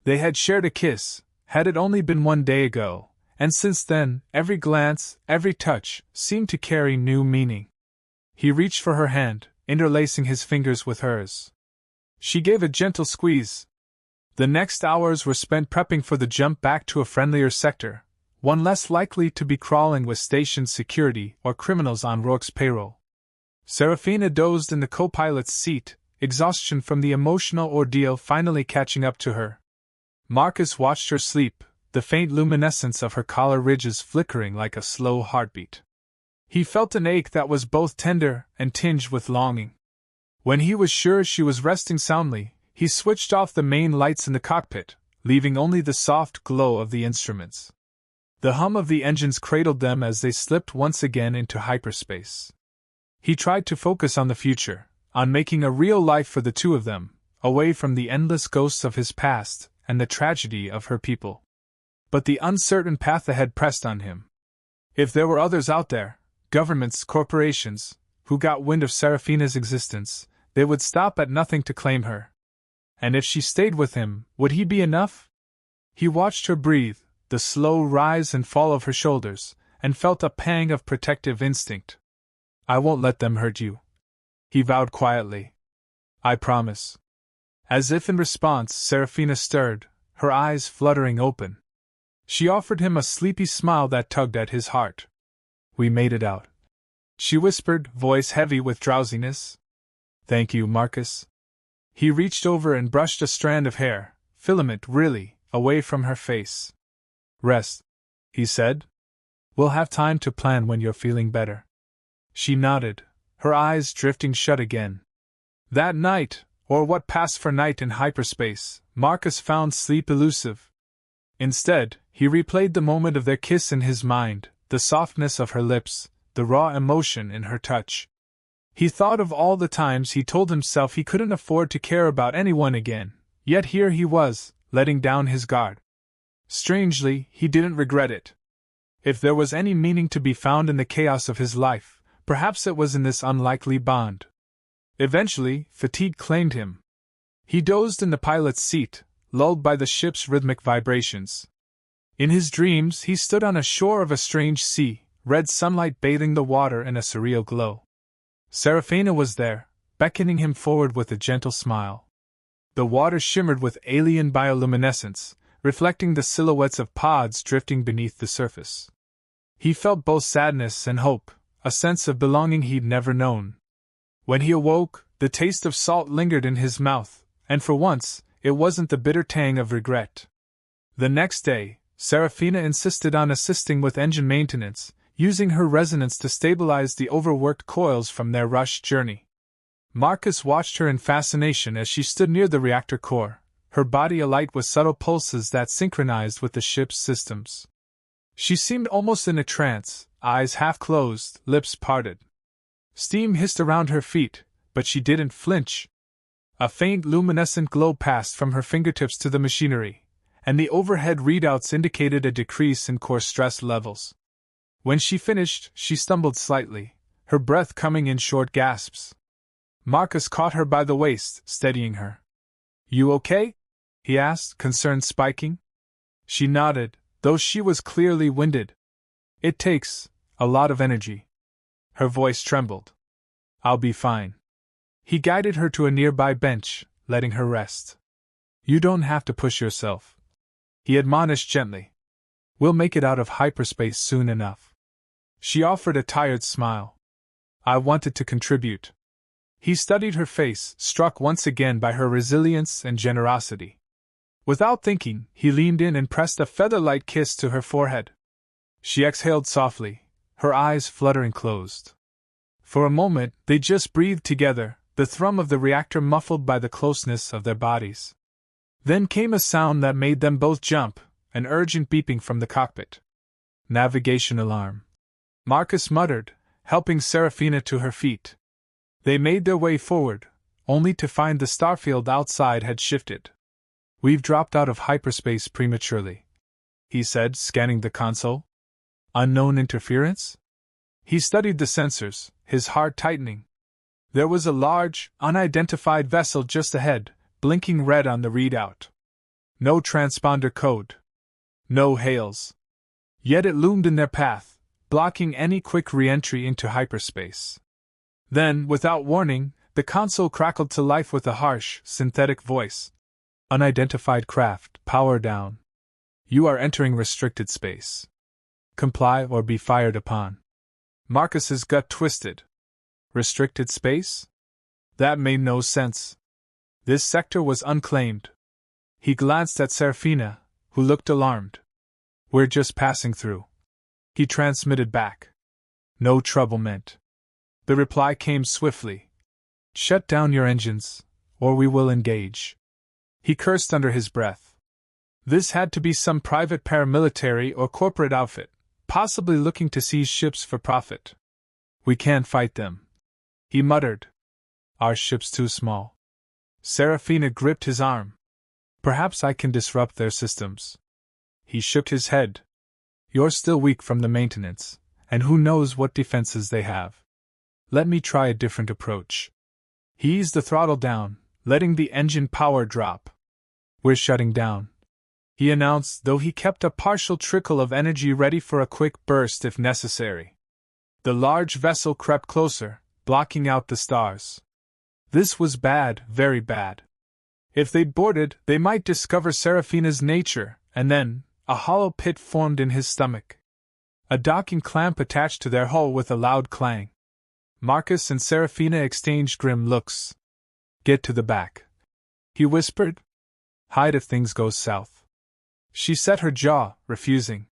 They had shared a kiss, had it only been one day ago, and since then, every glance, every touch, seemed to carry new meaning. He reached for her hand, interlacing his fingers with hers. She gave a gentle squeeze. The next hours were spent prepping for the jump back to a friendlier sector, one less likely to be crawling with station security or criminals on Rourke's payroll. Serafina dozed in the co-pilot's seat, exhaustion from the emotional ordeal finally catching up to her. Marcus watched her sleep, the faint luminescence of her collar ridges flickering like a slow heartbeat. He felt an ache that was both tender and tinged with longing. When he was sure she was resting soundly, he switched off the main lights in the cockpit, leaving only the soft glow of the instruments. The hum of the engines cradled them as they slipped once again into hyperspace. He tried to focus on the future, on making a real life for the two of them, away from the endless ghosts of his past and the tragedy of her people. But the uncertain path ahead pressed on him. If there were others out there, governments, corporations, who got wind of Serafina's existence, they would stop at nothing to claim her. And if she stayed with him, would he be enough? He watched her breathe, the slow rise and fall of her shoulders, and felt a pang of protective instinct. I won't let them hurt you, he vowed quietly. I promise. As if in response, Serafina stirred, her eyes fluttering open. She offered him a sleepy smile that tugged at his heart. We made it out, she whispered, voice heavy with drowsiness. Thank you, Marcus. He reached over and brushed a strand of hair, filament really, away from her face. Rest, he said. We'll have time to plan when you're feeling better. She nodded, her eyes drifting shut again. That night, or what passed for night in hyperspace, Marcus found sleep elusive. Instead, he replayed the moment of their kiss in his mind, the softness of her lips, the raw emotion in her touch. He thought of all the times he told himself he couldn't afford to care about anyone again, yet here he was, letting down his guard. Strangely, he didn't regret it. If there was any meaning to be found in the chaos of his life, perhaps it was in this unlikely bond. Eventually, fatigue claimed him. He dozed in the pilot's seat, lulled by the ship's rhythmic vibrations. In his dreams, he stood on a shore of a strange sea, red sunlight bathing the water in a surreal glow. Serafina was there, beckoning him forward with a gentle smile. The water shimmered with alien bioluminescence, reflecting the silhouettes of pods drifting beneath the surface. He felt both sadness and hope, a sense of belonging he'd never known. When he awoke, the taste of salt lingered in his mouth, and for once, it wasn't the bitter tang of regret. The next day, Serafina insisted on assisting with engine maintenance, using her resonance to stabilize the overworked coils from their rushed journey. Marcus watched her in fascination as she stood near the reactor core, her body alight with subtle pulses that synchronized with the ship's systems. She seemed almost in a trance, eyes half closed, lips parted. Steam hissed around her feet, but she didn't flinch. A faint luminescent glow passed from her fingertips to the machinery, and the overhead readouts indicated a decrease in core stress levels. When she finished, she stumbled slightly, her breath coming in short gasps. Marcus caught her by the waist, steadying her. You okay? He asked, concern spiking. She nodded, though she was clearly winded. It takes a lot of energy. Her voice trembled. I'll be fine. He guided her to a nearby bench, letting her rest. You don't have to push yourself, he admonished gently. We'll make it out of hyperspace soon enough. She offered a tired smile. I wanted to contribute. He studied her face, struck once again by her resilience and generosity. Without thinking, he leaned in and pressed a feather-light kiss to her forehead. She exhaled softly, her eyes fluttering closed. For a moment, they just breathed together, the thrum of the reactor muffled by the closeness of their bodies. Then came a sound that made them both jump, an urgent beeping from the cockpit. Navigation alarm. Marcus muttered, helping Serafina to her feet. They made their way forward, only to find the starfield outside had shifted. "We've dropped out of hyperspace prematurely," he said, scanning the console. "Unknown interference?" He studied the sensors, his heart tightening. There was a large, unidentified vessel just ahead, blinking red on the readout. No transponder code. No hails. Yet it loomed in their path, blocking any quick re-entry into hyperspace. Then, without warning, the console crackled to life with a harsh, synthetic voice. "Unidentified craft, power down. You are entering restricted space. Comply or be fired upon." Marcus's gut twisted. Restricted space? That made no sense. This sector was unclaimed. He glanced at Serafina, who looked alarmed. "We're just passing through," he transmitted back. "No trouble meant." The reply came swiftly. "Shut down your engines, or we will engage." He cursed under his breath. This had to be some private paramilitary or corporate outfit, possibly looking to seize ships for profit. "We can't fight them," he muttered. "Our ship's too small." Serafina gripped his arm. "Perhaps I can disrupt their systems." He shook his head. "You're still weak from the maintenance, and who knows what defenses they have. Let me try a different approach." He eased the throttle down, letting the engine power drop. "We're shutting down," he announced, though he kept a partial trickle of energy ready for a quick burst if necessary. The large vessel crept closer, blocking out the stars. This was bad, very bad. If they'd boarded, they might discover Serafina's nature, and then, a hollow pit formed in his stomach. A docking clamp attached to their hull with a loud clang. Marcus and Serafina exchanged grim looks. "Get to the back," he whispered. "Hide if things go south." She set her jaw, refusing.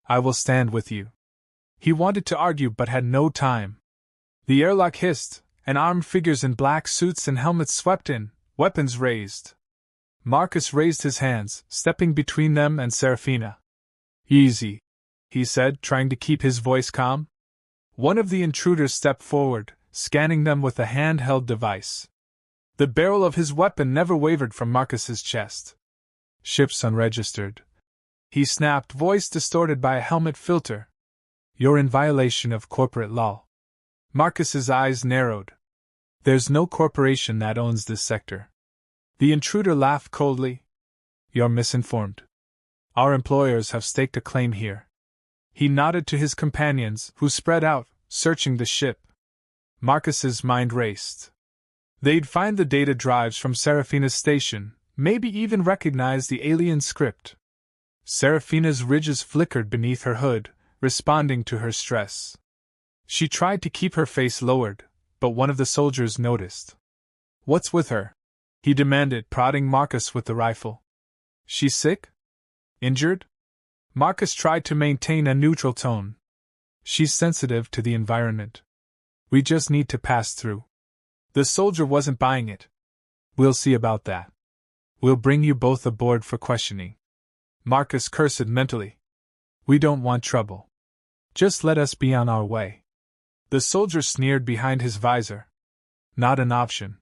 "I will stand with you." He wanted to argue but had no time. The airlock hissed, and armed figures in black suits and helmets swept in, weapons raised. Marcus raised his hands, stepping between them and Serafina. "Easy," he said, trying to keep his voice calm. One of the intruders stepped forward, scanning them with a handheld device. The barrel of his weapon never wavered from Marcus's chest. "Ship's unregistered," he snapped, voice distorted by a helmet filter. "You're in violation of corporate law." Marcus's eyes narrowed. "There's no corporation that owns this sector." The intruder laughed coldly. "You're misinformed. Our employers have staked a claim here." He nodded to his companions, who spread out, searching the ship. Marcus's mind raced. They'd find the data drives from Serafina's station, maybe even recognize the alien script. Serafina's ridges flickered beneath her hood, responding to her stress. She tried to keep her face lowered, but one of the soldiers noticed. "What's with her?" he demanded, prodding Marcus with the rifle. "She's sick? Injured?" Marcus tried to maintain a neutral tone. "She's sensitive to the environment. We just need to pass through." The soldier wasn't buying it. "We'll see about that. We'll bring you both aboard for questioning." Marcus cursed mentally. "We don't want trouble. Just let us be on our way." The soldier sneered behind his visor. "Not an option.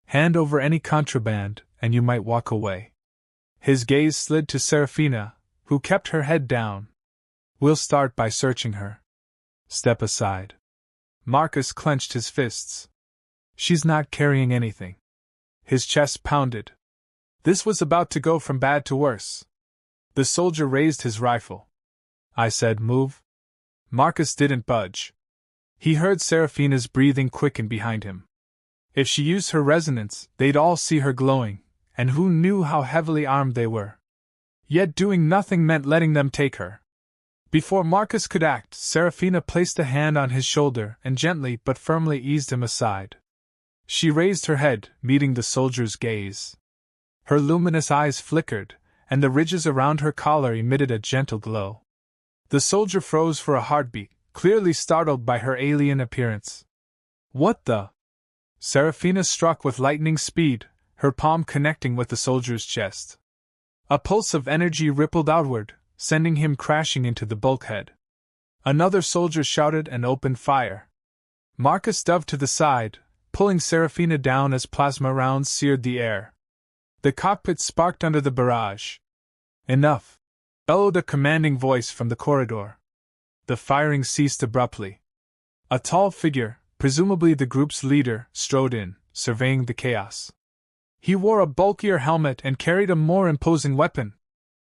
Hand over any contraband, and you might walk away." His gaze slid to Serafina, who kept her head down. "We'll start by searching her. Step aside." Marcus clenched his fists. "She's not carrying anything." His chest pounded. This was about to go from bad to worse. The soldier raised his rifle. "I said move." Marcus didn't budge. He heard Serafina's breathing quicken behind him. If she used her resonance, they'd all see her glowing, and who knew how heavily armed they were. Yet doing nothing meant letting them take her. Before Marcus could act, Serafina placed a hand on his shoulder and gently but firmly eased him aside. She raised her head, meeting the soldier's gaze. Her luminous eyes flickered, and the ridges around her collar emitted a gentle glow. The soldier froze for a heartbeat, clearly startled by her alien appearance. "What the?" Serafina struck with lightning speed, her palm connecting with the soldier's chest. A pulse of energy rippled outward, sending him crashing into the bulkhead. Another soldier shouted and opened fire, Marcus dove to the side, pulling Serafina down as plasma rounds seared the air. The cockpit sparked under the barrage. Enough! Bellowed a commanding voice from the corridor. The firing ceased abruptly. A tall figure, presumably the group's leader, strode in, surveying the chaos. He wore a bulkier helmet and carried a more imposing weapon.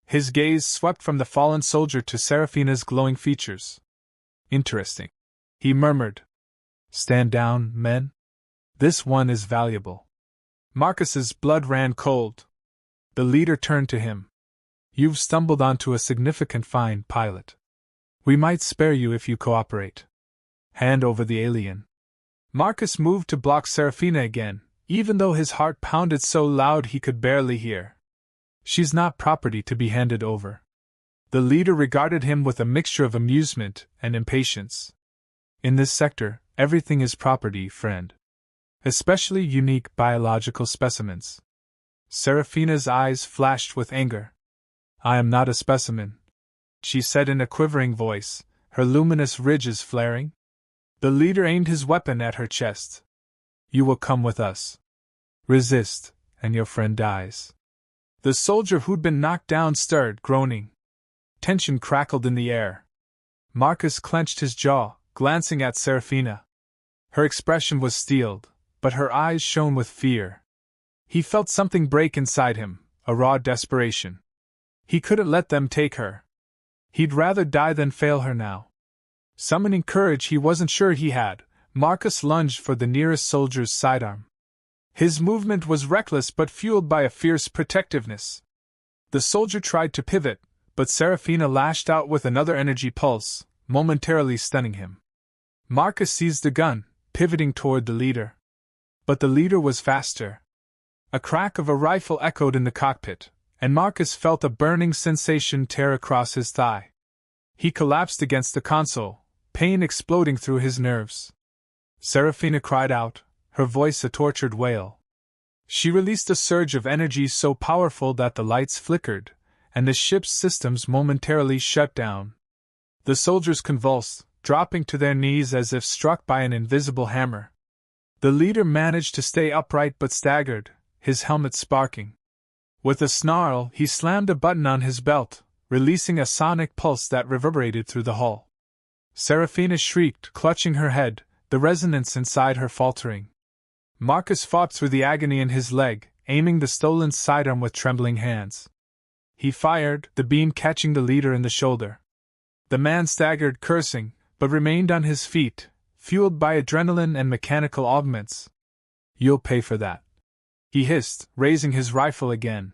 His gaze swept from the fallen soldier to Serafina's glowing features. Interesting, he murmured. Stand down, men. This one is valuable. Marcus's blood ran cold. The leader turned to him. You've stumbled onto a significant find, pilot. We might spare you if you cooperate. Hand over the alien. Marcus moved to block Serafina again, even though his heart pounded so loud he could barely hear. She's not property to be handed over. The leader regarded him with a mixture of amusement and impatience. In this sector, everything is property, friend. Especially unique biological specimens. Serafina's eyes flashed with anger. I am not a specimen, she said in a quivering voice, her luminous ridges flaring. The leader aimed his weapon at her chest. You will come with us. Resist, and your friend dies. The soldier who'd been knocked down stirred, groaning. Tension crackled in the air. Marcus clenched his jaw, glancing at Serafina. Her expression was steeled, but her eyes shone with fear. He felt something break inside him, a raw desperation. He couldn't let them take her. He'd rather die than fail her now. Summoning courage he wasn't sure he had, Marcus lunged for the nearest soldier's sidearm. His movement was reckless but fueled by a fierce protectiveness. The soldier tried to pivot, but Serafina lashed out with another energy pulse, momentarily stunning him. Marcus seized the gun, pivoting toward the leader. But the leader was faster. A crack of a rifle echoed in the cockpit, and Marcus felt a burning sensation tear across his thigh. He collapsed against the console, pain exploding through his nerves. Serafina cried out, her voice a tortured wail. She released a surge of energy so powerful that the lights flickered, and the ship's systems momentarily shut down. The soldiers convulsed, dropping to their knees as if struck by an invisible hammer. The leader managed to stay upright but staggered, his helmet sparking. With a snarl, he slammed a button on his belt, releasing a sonic pulse that reverberated through the hull. Serafina shrieked, clutching her head, the resonance inside her faltering. Marcus fought through the agony in his leg, aiming the stolen sidearm with trembling hands. He fired, the beam catching the leader in the shoulder. The man staggered, cursing, but remained on his feet, fueled by adrenaline and mechanical augments. You'll pay for that, he hissed, raising his rifle again.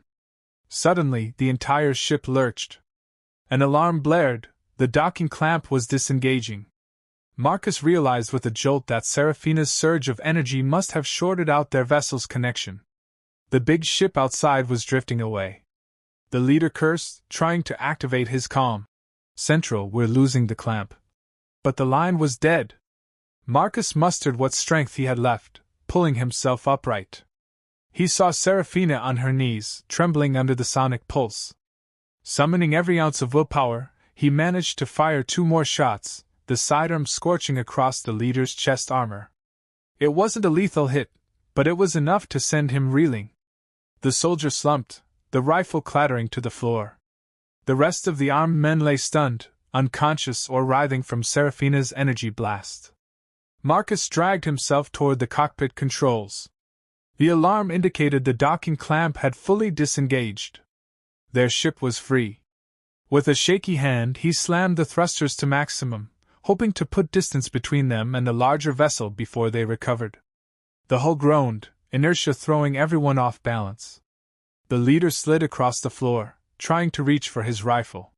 Suddenly, the entire ship lurched. An alarm blared, the docking clamp was disengaging. Marcus realized with a jolt that Serafina's surge of energy must have shorted out their vessel's connection. The big ship outside was drifting away. The leader cursed, trying to activate his calm. Central, we're losing the clamp. But the line was dead. Marcus mustered what strength he had left, pulling himself upright. He saw Serafina on her knees, trembling under the sonic pulse. Summoning every ounce of willpower, he managed to fire 2 more shots, the sidearm scorching across the leader's chest armor. It wasn't a lethal hit, but it was enough to send him reeling. The soldier slumped, the rifle clattering to the floor. The rest of the armed men lay stunned, unconscious or writhing from Serafina's energy blast. Marcus dragged himself toward the cockpit controls. The alarm indicated the docking clamp had fully disengaged. Their ship was free. With a shaky hand, he slammed the thrusters to maximum, hoping to put distance between them and the larger vessel before they recovered. The hull groaned, inertia throwing everyone off balance. The leader slid across the floor, trying to reach for his rifle.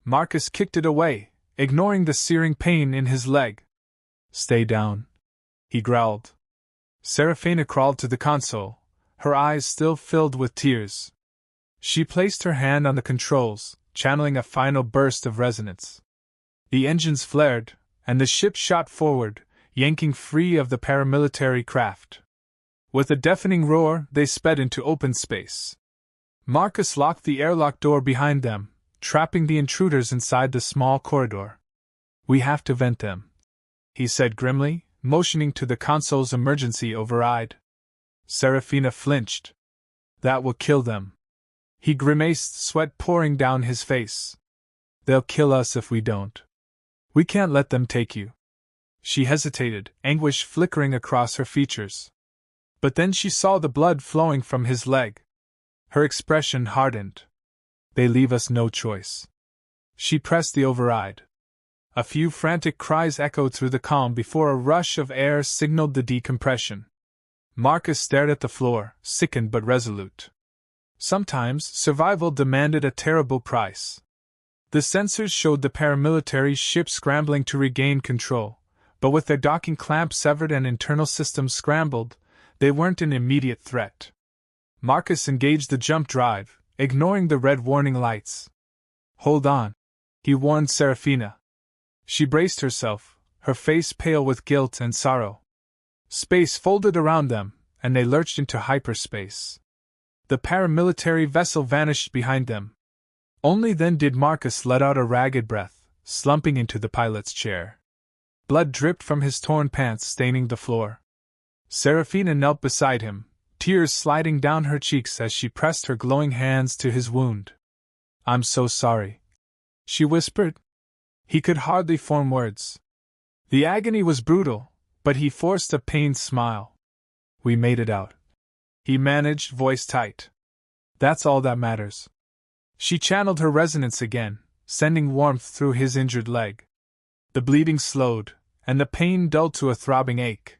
Marcus kicked it away, ignoring the searing pain in his leg. Stay down, he growled. Serafina crawled to the console, her eyes still filled with tears. She placed her hand on the controls, channeling a final burst of resonance. The engines flared, and the ship shot forward, yanking free of the paramilitary craft. With a deafening roar, they sped into open space. Marcus locked the airlock door behind them, trapping the intruders inside the small corridor. We have to vent them, he said grimly, motioning to the console's emergency override. Serafina flinched. That will kill them. He grimaced, sweat pouring down his face. They'll kill us if we don't. We can't let them take you. She hesitated, anguish flickering across her features. But then she saw the blood flowing from his leg. Her expression hardened. They leave us no choice. She pressed the override. A few frantic cries echoed through the calm before a rush of air signaled the decompression. Marcus stared at the floor, sickened but resolute. Sometimes, survival demanded a terrible price. The sensors showed the paramilitary ship scrambling to regain control, but with their docking clamp severed and internal systems scrambled, they weren't an immediate threat. Marcus engaged the jump drive, ignoring the red warning lights. Hold on, he warned Serafina. She braced herself, her face pale with guilt and sorrow. Space folded around them, and they lurched into hyperspace. The paramilitary vessel vanished behind them. Only then did Marcus let out a ragged breath, slumping into the pilot's chair. Blood dripped from his torn pants, staining the floor. Serafina knelt beside him, tears sliding down her cheeks as she pressed her glowing hands to his wound. I'm so sorry, she whispered. He could hardly form words. The agony was brutal, but he forced a pained smile. We made it out, he managed, voice tight. That's all that matters. She channeled her resonance again, sending warmth through his injured leg. The bleeding slowed, and the pain dulled to a throbbing ache.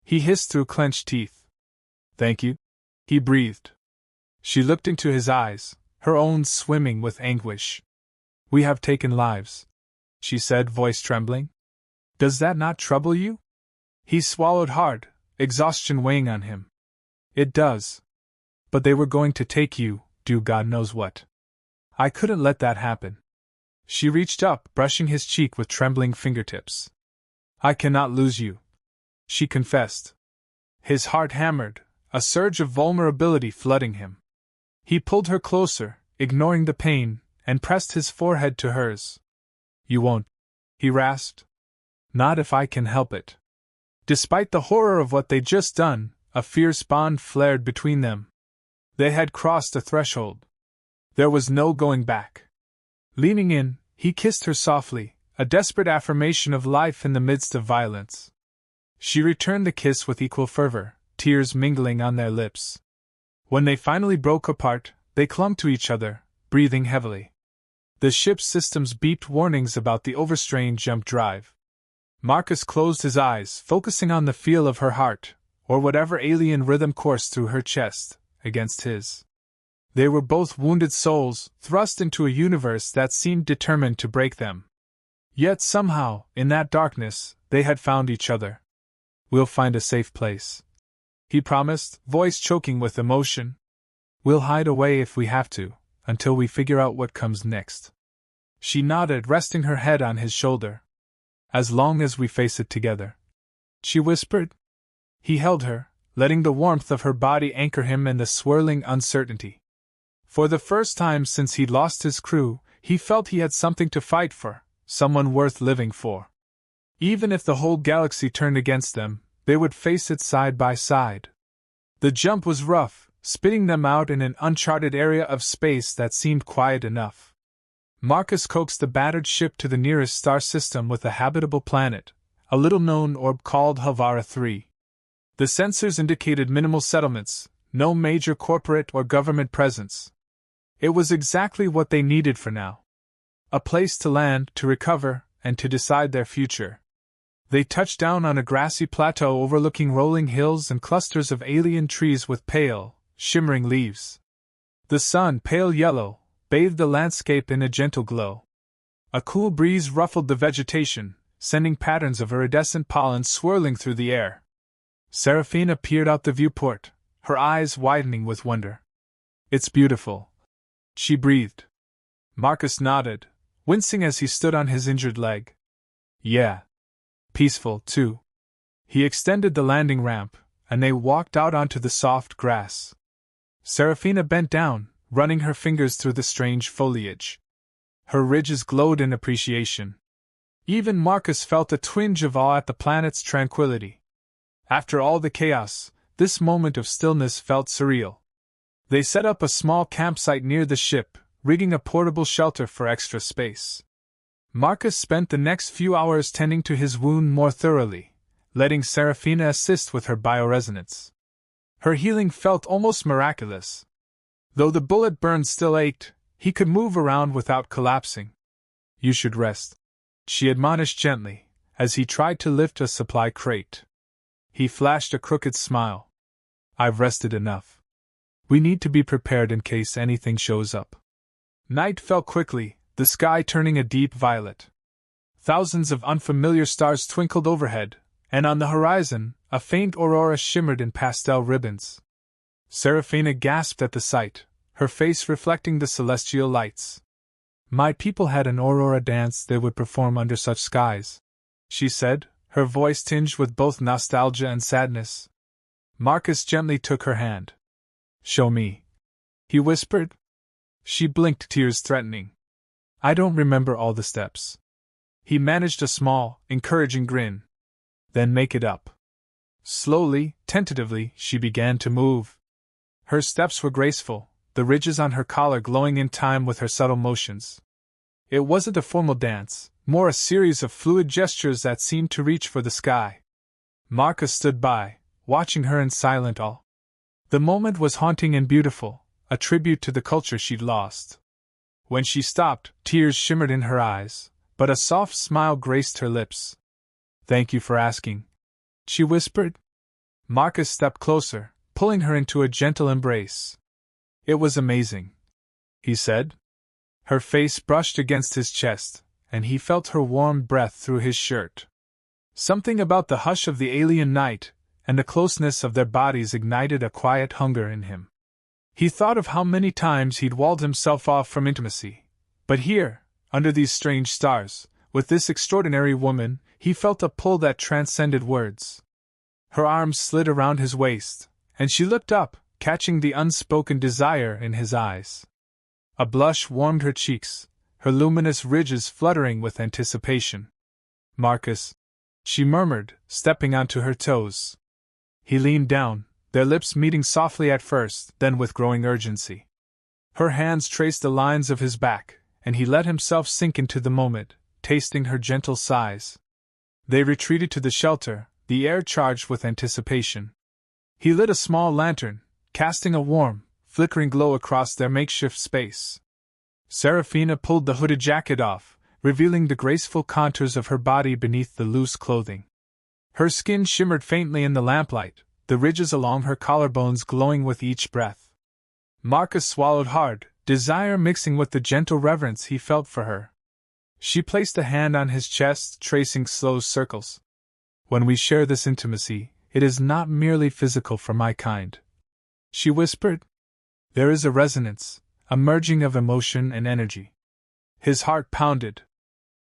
He hissed through clenched teeth. Thank you, he breathed. She looked into his eyes, her own swimming with anguish. We have taken lives, she said, voice trembling. Does that not trouble you? He swallowed hard, exhaustion weighing on him. It does. But they were going to take you, do God knows what. I couldn't let that happen. She reached up, brushing his cheek with trembling fingertips. I cannot lose you, she confessed. His heart hammered, a surge of vulnerability flooding him. He pulled her closer, ignoring the pain, and pressed his forehead to hers. You won't, he rasped. Not if I can help it. Despite the horror of what they'd just done, a fierce bond flared between them. They had crossed a threshold. There was no going back. Leaning in, he kissed her softly, a desperate affirmation of life in the midst of violence. She returned the kiss with equal fervor, tears mingling on their lips. When they finally broke apart, they clung to each other, breathing heavily. The ship's systems beeped warnings about the overstrained jump drive. Marcus closed his eyes, focusing on the feel of her heart, or whatever alien rhythm coursed through her chest, against his. They were both wounded souls, thrust into a universe that seemed determined to break them. Yet somehow, in that darkness, they had found each other. We'll find a safe place, he promised, voice choking with emotion. We'll hide away if we have to, until we figure out what comes next. She nodded, resting her head on his shoulder. As long as we face it together, she whispered. He held her, letting the warmth of her body anchor him in the swirling uncertainty. For the first time since he'd lost his crew, he felt he had something to fight for, someone worth living for. Even if the whole galaxy turned against them, they would face it side by side. The jump was rough, spitting them out in an uncharted area of space that seemed quiet enough. Marcus coaxed the battered ship to the nearest star system with a habitable planet, a little-known orb called Havara 3. The sensors indicated minimal settlements, no major corporate or government presence. It was exactly what they needed for now. A place to land, to recover, and to decide their future. They touched down on a grassy plateau overlooking rolling hills and clusters of alien trees with pale, shimmering leaves. The sun, pale yellow, bathed the landscape in a gentle glow. A cool breeze ruffled the vegetation, sending patterns of iridescent pollen swirling through the air. Serafina peered out the viewport, her eyes widening with wonder. It's beautiful, she breathed. Marcus nodded, wincing as he stood on his injured leg. Yeah. Peaceful, too. He extended the landing ramp, and they walked out onto the soft grass. Serafina bent down, running her fingers through the strange foliage. Her ridges glowed in appreciation. Even Marcus felt a twinge of awe at the planet's tranquility. After all the chaos, this moment of stillness felt surreal. They set up a small campsite near the ship, rigging a portable shelter for extra space. Marcus spent the next few hours tending to his wound more thoroughly, letting Serafina assist with her bioresonance. Her healing felt almost miraculous. Though the bullet burn still ached, he could move around without collapsing. "You should rest," she admonished gently, as he tried to lift a supply crate. He flashed a crooked smile. "I've rested enough. We need to be prepared in case anything shows up." Night fell quickly, the sky turning a deep violet. Thousands of unfamiliar stars twinkled overhead, and on the horizon, a faint aurora shimmered in pastel ribbons. Serafina gasped at the sight, her face reflecting the celestial lights. "My people had an aurora dance they would perform under such skies," she said, her voice tinged with both nostalgia and sadness. Marcus gently took her hand. "Show me," he whispered. She blinked, tears threatening. "I don't remember all the steps." He managed a small, encouraging grin. "Then make it up." Slowly, tentatively, she began to move. Her steps were graceful, the ridges on her collar glowing in time with her subtle motions. It wasn't a formal dance, more a series of fluid gestures that seemed to reach for the sky. Marcus stood by, watching her in silent awe. The moment was haunting and beautiful, a tribute to the culture she'd lost. When she stopped, tears shimmered in her eyes, but a soft smile graced her lips. "Thank you for asking," she whispered. Marcus stepped closer, pulling her into a gentle embrace. "It was amazing," he said. Her face brushed against his chest, and he felt her warm breath through his shirt. Something about the hush of the alien night, and the closeness of their bodies ignited a quiet hunger in him. He thought of how many times he'd walled himself off from intimacy, but here, under these strange stars, with this extraordinary woman, he felt a pull that transcended words. Her arms slid around his waist, and she looked up, catching the unspoken desire in his eyes. A blush warmed her cheeks, her luminous ridges fluttering with anticipation. "Marcus," she murmured, stepping onto her toes. He leaned down, their lips meeting softly at first, then with growing urgency. Her hands traced the lines of his back, and he let himself sink into the moment, tasting her gentle sighs. They retreated to the shelter, the air charged with anticipation. He lit a small lantern, casting a warm, flickering glow across their makeshift space. Serafina pulled the hooded jacket off, revealing the graceful contours of her body beneath the loose clothing. Her skin shimmered faintly in the lamplight, the ridges along her collarbones glowing with each breath. Marcus swallowed hard, desire mixing with the gentle reverence he felt for her. She placed a hand on his chest, tracing slow circles. "When we share this intimacy, it is not merely physical for my kind," she whispered. "There is a resonance, a merging of emotion and energy." His heart pounded.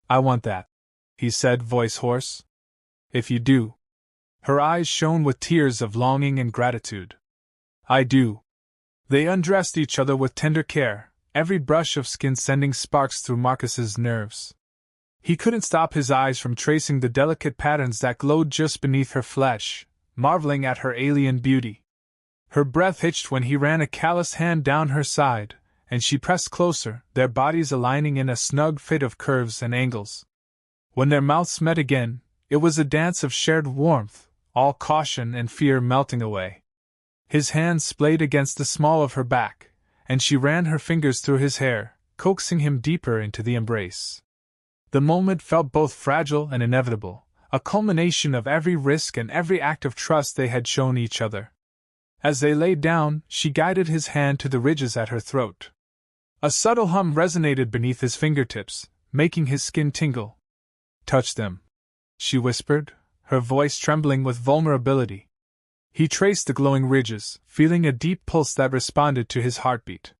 "I want that," he said, voice hoarse. "If you do." Her eyes shone with tears of longing and gratitude. "I do." They undressed each other with tender care, every brush of skin sending sparks through Marcus's nerves. He couldn't stop his eyes from tracing the delicate patterns that glowed just beneath her flesh, marveling at her alien beauty. Her breath hitched when he ran a callous hand down her side, and she pressed closer, their bodies aligning in a snug fit of curves and angles. When their mouths met again, it was a dance of shared warmth, all caution and fear melting away. His hands splayed against the small of her back, and she ran her fingers through his hair, coaxing him deeper into the embrace. The moment felt both fragile and inevitable, a culmination of every risk and every act of trust they had shown each other. As they lay down, she guided his hand to the ridges at her throat. A subtle hum resonated beneath his fingertips, making his skin tingle. "Touch them," she whispered, her voice trembling with vulnerability. He traced the glowing ridges, feeling a deep pulse that responded to his heartbeat.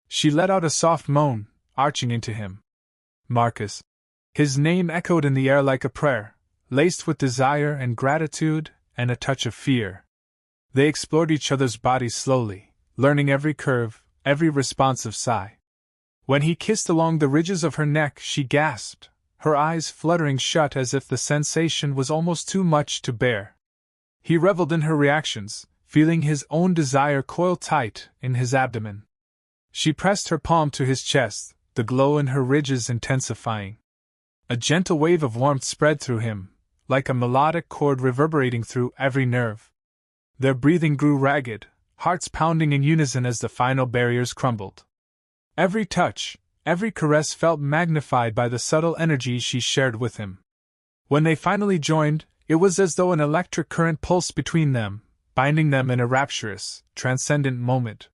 She let out a soft moan, arching into him. "Marcus." His name echoed in the air like a prayer, laced with desire and gratitude and a touch of fear. They explored each other's bodies slowly, learning every curve, every responsive sigh. When he kissed along the ridges of her neck, she gasped, her eyes fluttering shut as if the sensation was almost too much to bear. He reveled in her reactions, feeling his own desire coil tight in his abdomen. She pressed her palm to his chest, the glow in her ridges intensifying. A gentle wave of warmth spread through him, like a melodic chord reverberating through every nerve. Their breathing grew ragged, hearts pounding in unison as the final barriers crumbled. Every touch, every caress felt magnified by the subtle energy she shared with him. When they finally joined, it was as though an electric current pulsed between them, binding them in a rapturous, transcendent moment.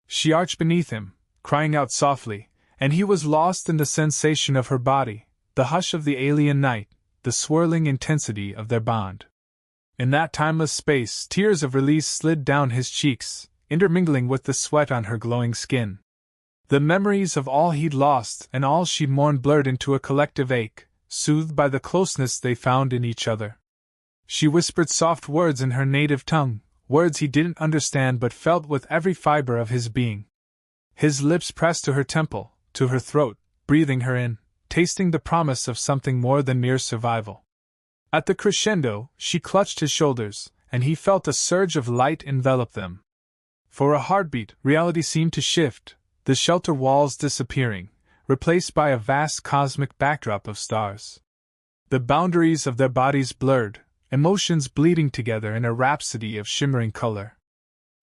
She arched beneath him, crying out softly, and he was lost in the sensation of her body, the hush of the alien night, the swirling intensity of their bond. In that timeless space, tears of release slid down his cheeks, intermingling with the sweat on her glowing skin. The memories of all he'd lost and all she'd mourned blurred into a collective ache, soothed by the closeness they found in each other. She whispered soft words in her native tongue, words he didn't understand but felt with every fiber of his being. His lips pressed to her temple, to her throat, breathing her in, tasting the promise of something more than mere survival. At the crescendo, she clutched his shoulders, and he felt a surge of light envelop them. For a heartbeat, reality seemed to shift, the shelter walls disappearing, replaced by a vast cosmic backdrop of stars. The boundaries of their bodies blurred, emotions bleeding together in a rhapsody of shimmering color.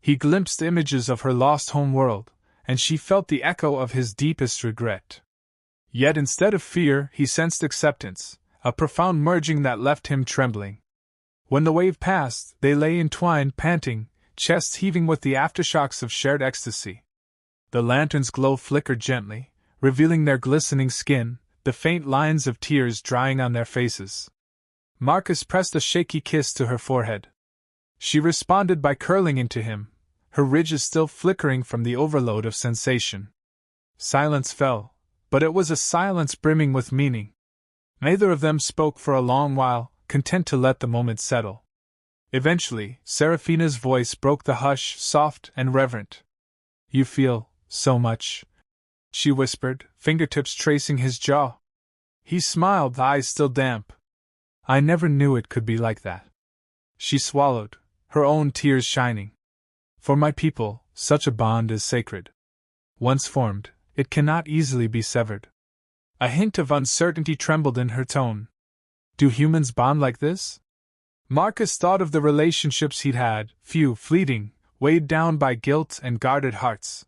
He glimpsed images of her lost home world, and she felt the echo of his deepest regret. Yet instead of fear, he sensed acceptance, a profound merging that left him trembling. When the wave passed, they lay entwined, panting, chests heaving with the aftershocks of shared ecstasy. The lantern's glow flickered gently, revealing their glistening skin, the faint lines of tears drying on their faces. Marcus pressed a shaky kiss to her forehead. She responded by curling into him, her ridges still flickering from the overload of sensation. Silence fell, but it was a silence brimming with meaning. Neither of them spoke for a long while, content to let the moment settle. Eventually, Seraphina's voice broke the hush, soft and reverent. "You feel so much," she whispered, fingertips tracing his jaw. He smiled, eyes still damp. "I never knew it could be like that." She swallowed, her own tears shining. "For my people, such a bond is sacred. Once formed, it cannot easily be severed." A hint of uncertainty trembled in her tone. "Do humans bond like this?" Marcus thought of the relationships he'd had, few, fleeting, weighed down by guilt and guarded hearts.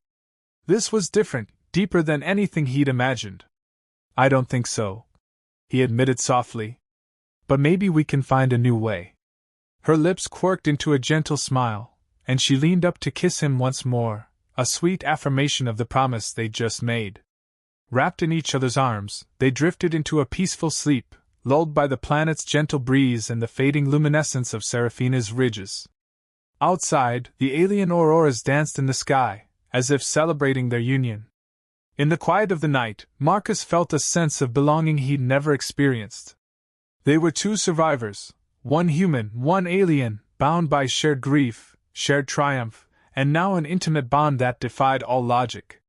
This was different, deeper than anything he'd imagined. "I don't think so," he admitted softly. "But maybe we can find a new way." Her lips quirked into a gentle smile, and she leaned up to kiss him once more, a sweet affirmation of the promise they'd just made. Wrapped in each other's arms, they drifted into a peaceful sleep, lulled by the planet's gentle breeze and the fading luminescence of Seraphina's ridges. Outside, the alien auroras danced in the sky, as if celebrating their union. In the quiet of the night, Marcus felt a sense of belonging he'd never experienced. They were two survivors, one human, one alien, bound by shared grief, shared triumph, and now an intimate bond that defied all logic.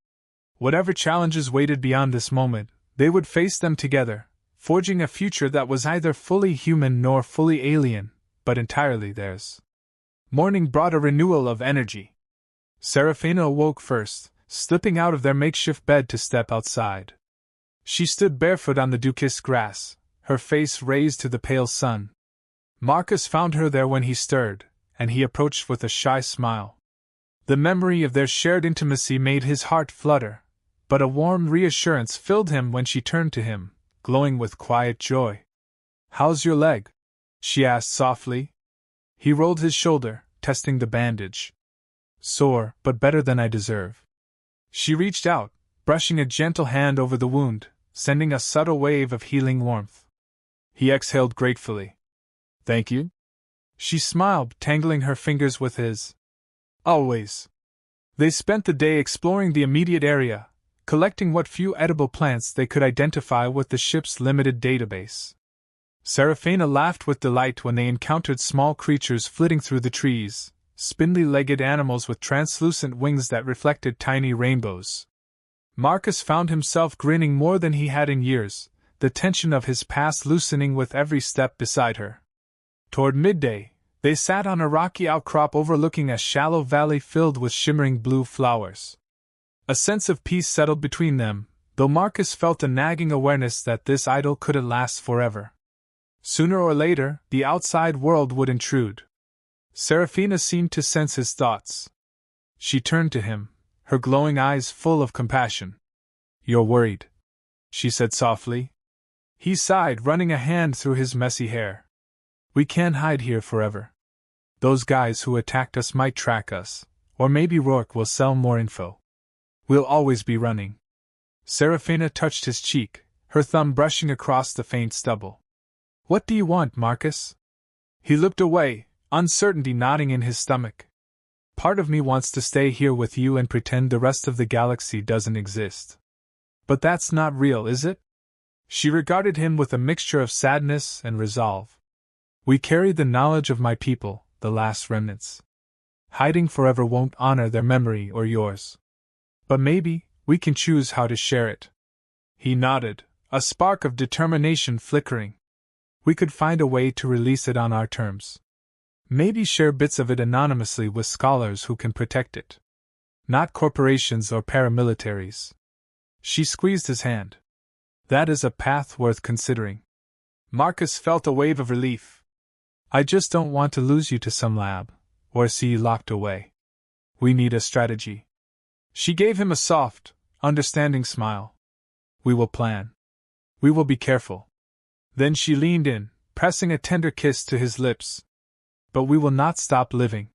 Whatever challenges waited beyond this moment, they would face them together, forging a future that was neither fully human nor fully alien, but entirely theirs. Morning brought a renewal of energy. Seraphina awoke first, slipping out of their makeshift bed to step outside. She stood barefoot on the dew-kissed grass, her face raised to the pale sun. Marcus found her there when he stirred, and he approached with a shy smile. The memory of their shared intimacy made his heart flutter, but a warm reassurance filled him when she turned to him, glowing with quiet joy. "How's your leg?" she asked softly. He rolled his shoulder, testing the bandage. "Sore, but better than I deserve." She reached out, brushing a gentle hand over the wound, sending a subtle wave of healing warmth. He exhaled gratefully. "Thank you?" She smiled, tangling her fingers with his. "Always." They spent the day exploring the immediate area, collecting what few edible plants they could identify with the ship's limited database. Seraphina laughed with delight when they encountered small creatures flitting through the trees, spindly-legged animals with translucent wings that reflected tiny rainbows. Marcus found himself grinning more than he had in years, the tension of his past loosening with every step beside her. Toward midday, they sat on a rocky outcrop overlooking a shallow valley filled with shimmering blue flowers. A sense of peace settled between them, though Marcus felt a nagging awareness that this idyll couldn't last forever. Sooner or later, the outside world would intrude. Serafina seemed to sense his thoughts. She turned to him, her glowing eyes full of compassion. "You're worried," she said softly. He sighed, running a hand through his messy hair. "We can't hide here forever. Those guys who attacked us might track us, or maybe Rourke will sell more info. We'll always be running." Serafina touched his cheek, her thumb brushing across the faint stubble. "What do you want, Marcus?" He looked away, uncertainty knotting in his stomach. "Part of me wants to stay here with you and pretend the rest of the galaxy doesn't exist. But that's not real, is it?" She regarded him with a mixture of sadness and resolve. "We carry the knowledge of my people, the last remnants. Hiding forever won't honor their memory or yours. But maybe we can choose how to share it." He nodded, a spark of determination flickering. "We could find a way to release it on our terms. Maybe share bits of it anonymously with scholars who can protect it. Not corporations or paramilitaries." She squeezed his hand. "That is a path worth considering." Marcus felt a wave of relief. "I just don't want to lose you to some lab, or see you locked away. We need a strategy." She gave him a soft, understanding smile. "We will plan. We will be careful." Then she leaned in, pressing a tender kiss to his lips. "But we will not stop living."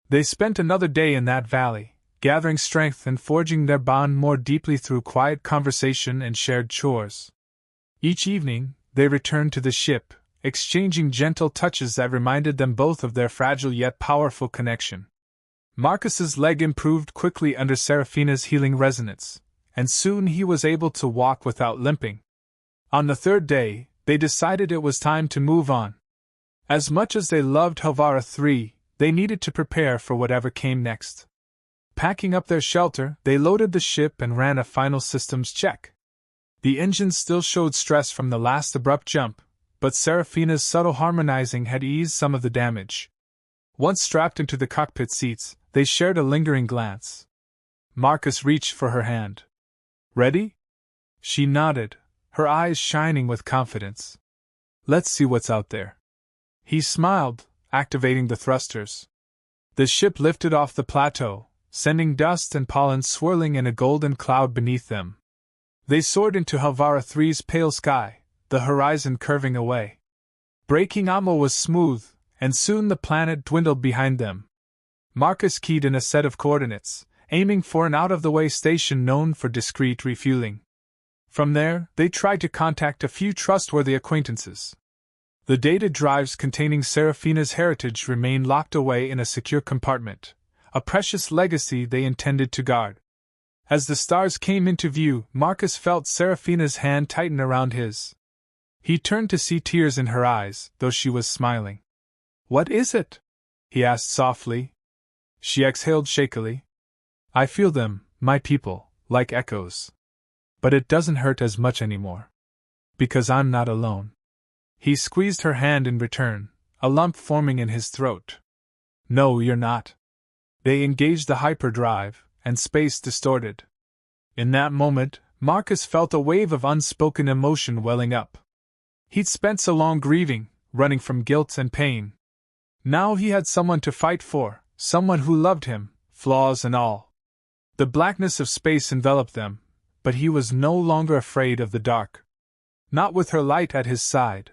They spent another day in that valley, gathering strength and forging their bond more deeply through quiet conversation and shared chores. Each evening, they returned to the ship, exchanging gentle touches that reminded them both of their fragile yet powerful connection. Marcus's leg improved quickly under Serafina's healing resonance, and soon he was able to walk without limping. On the third day, they decided it was time to move on. As much as they loved Helvara III, they needed to prepare for whatever came next. Packing up their shelter, they loaded the ship and ran a final systems check. The engines still showed stress from the last abrupt jump, but Serafina's subtle harmonizing had eased some of the damage. Once strapped into the cockpit seats, they shared a lingering glance. Marcus reached for her hand. "Ready?" She nodded, her eyes shining with confidence. "Let's see what's out there." He smiled, activating the thrusters. The ship lifted off the plateau, sending dust and pollen swirling in a golden cloud beneath them. They soared into Helvara III's pale sky, the horizon curving away. Braking Amo was smooth, and soon the planet dwindled behind them. Marcus keyed in a set of coordinates, aiming for an out-of-the-way station known for discreet refueling. From there, they tried to contact a few trustworthy acquaintances. The data drives containing Serafina's heritage remained locked away in a secure compartment, a precious legacy they intended to guard. As the stars came into view, Marcus felt Serafina's hand tighten around his. He turned to see tears in her eyes, though she was smiling. "What is it?" he asked softly. She exhaled shakily. "I feel them, my people, like echoes. But it doesn't hurt as much anymore. Because I'm not alone." He squeezed her hand in return, a lump forming in his throat. "No, you're not." They engaged the hyperdrive, and space distorted. In that moment, Marcus felt a wave of unspoken emotion welling up. He'd spent so long grieving, running from guilt and pain. Now he had someone to fight for, someone who loved him, flaws and all. The blackness of space enveloped them, but he was no longer afraid of the dark. Not with her light at his side.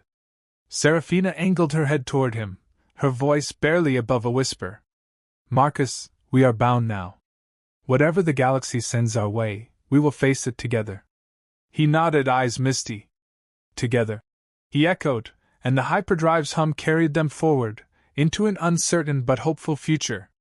Serafina angled her head toward him, her voice barely above a whisper. "Marcus, we are bound now. Whatever the galaxy sends our way, we will face it together." He nodded, eyes misty. "Together," he echoed, and the hyperdrive's hum carried them forward, into an uncertain but hopeful future.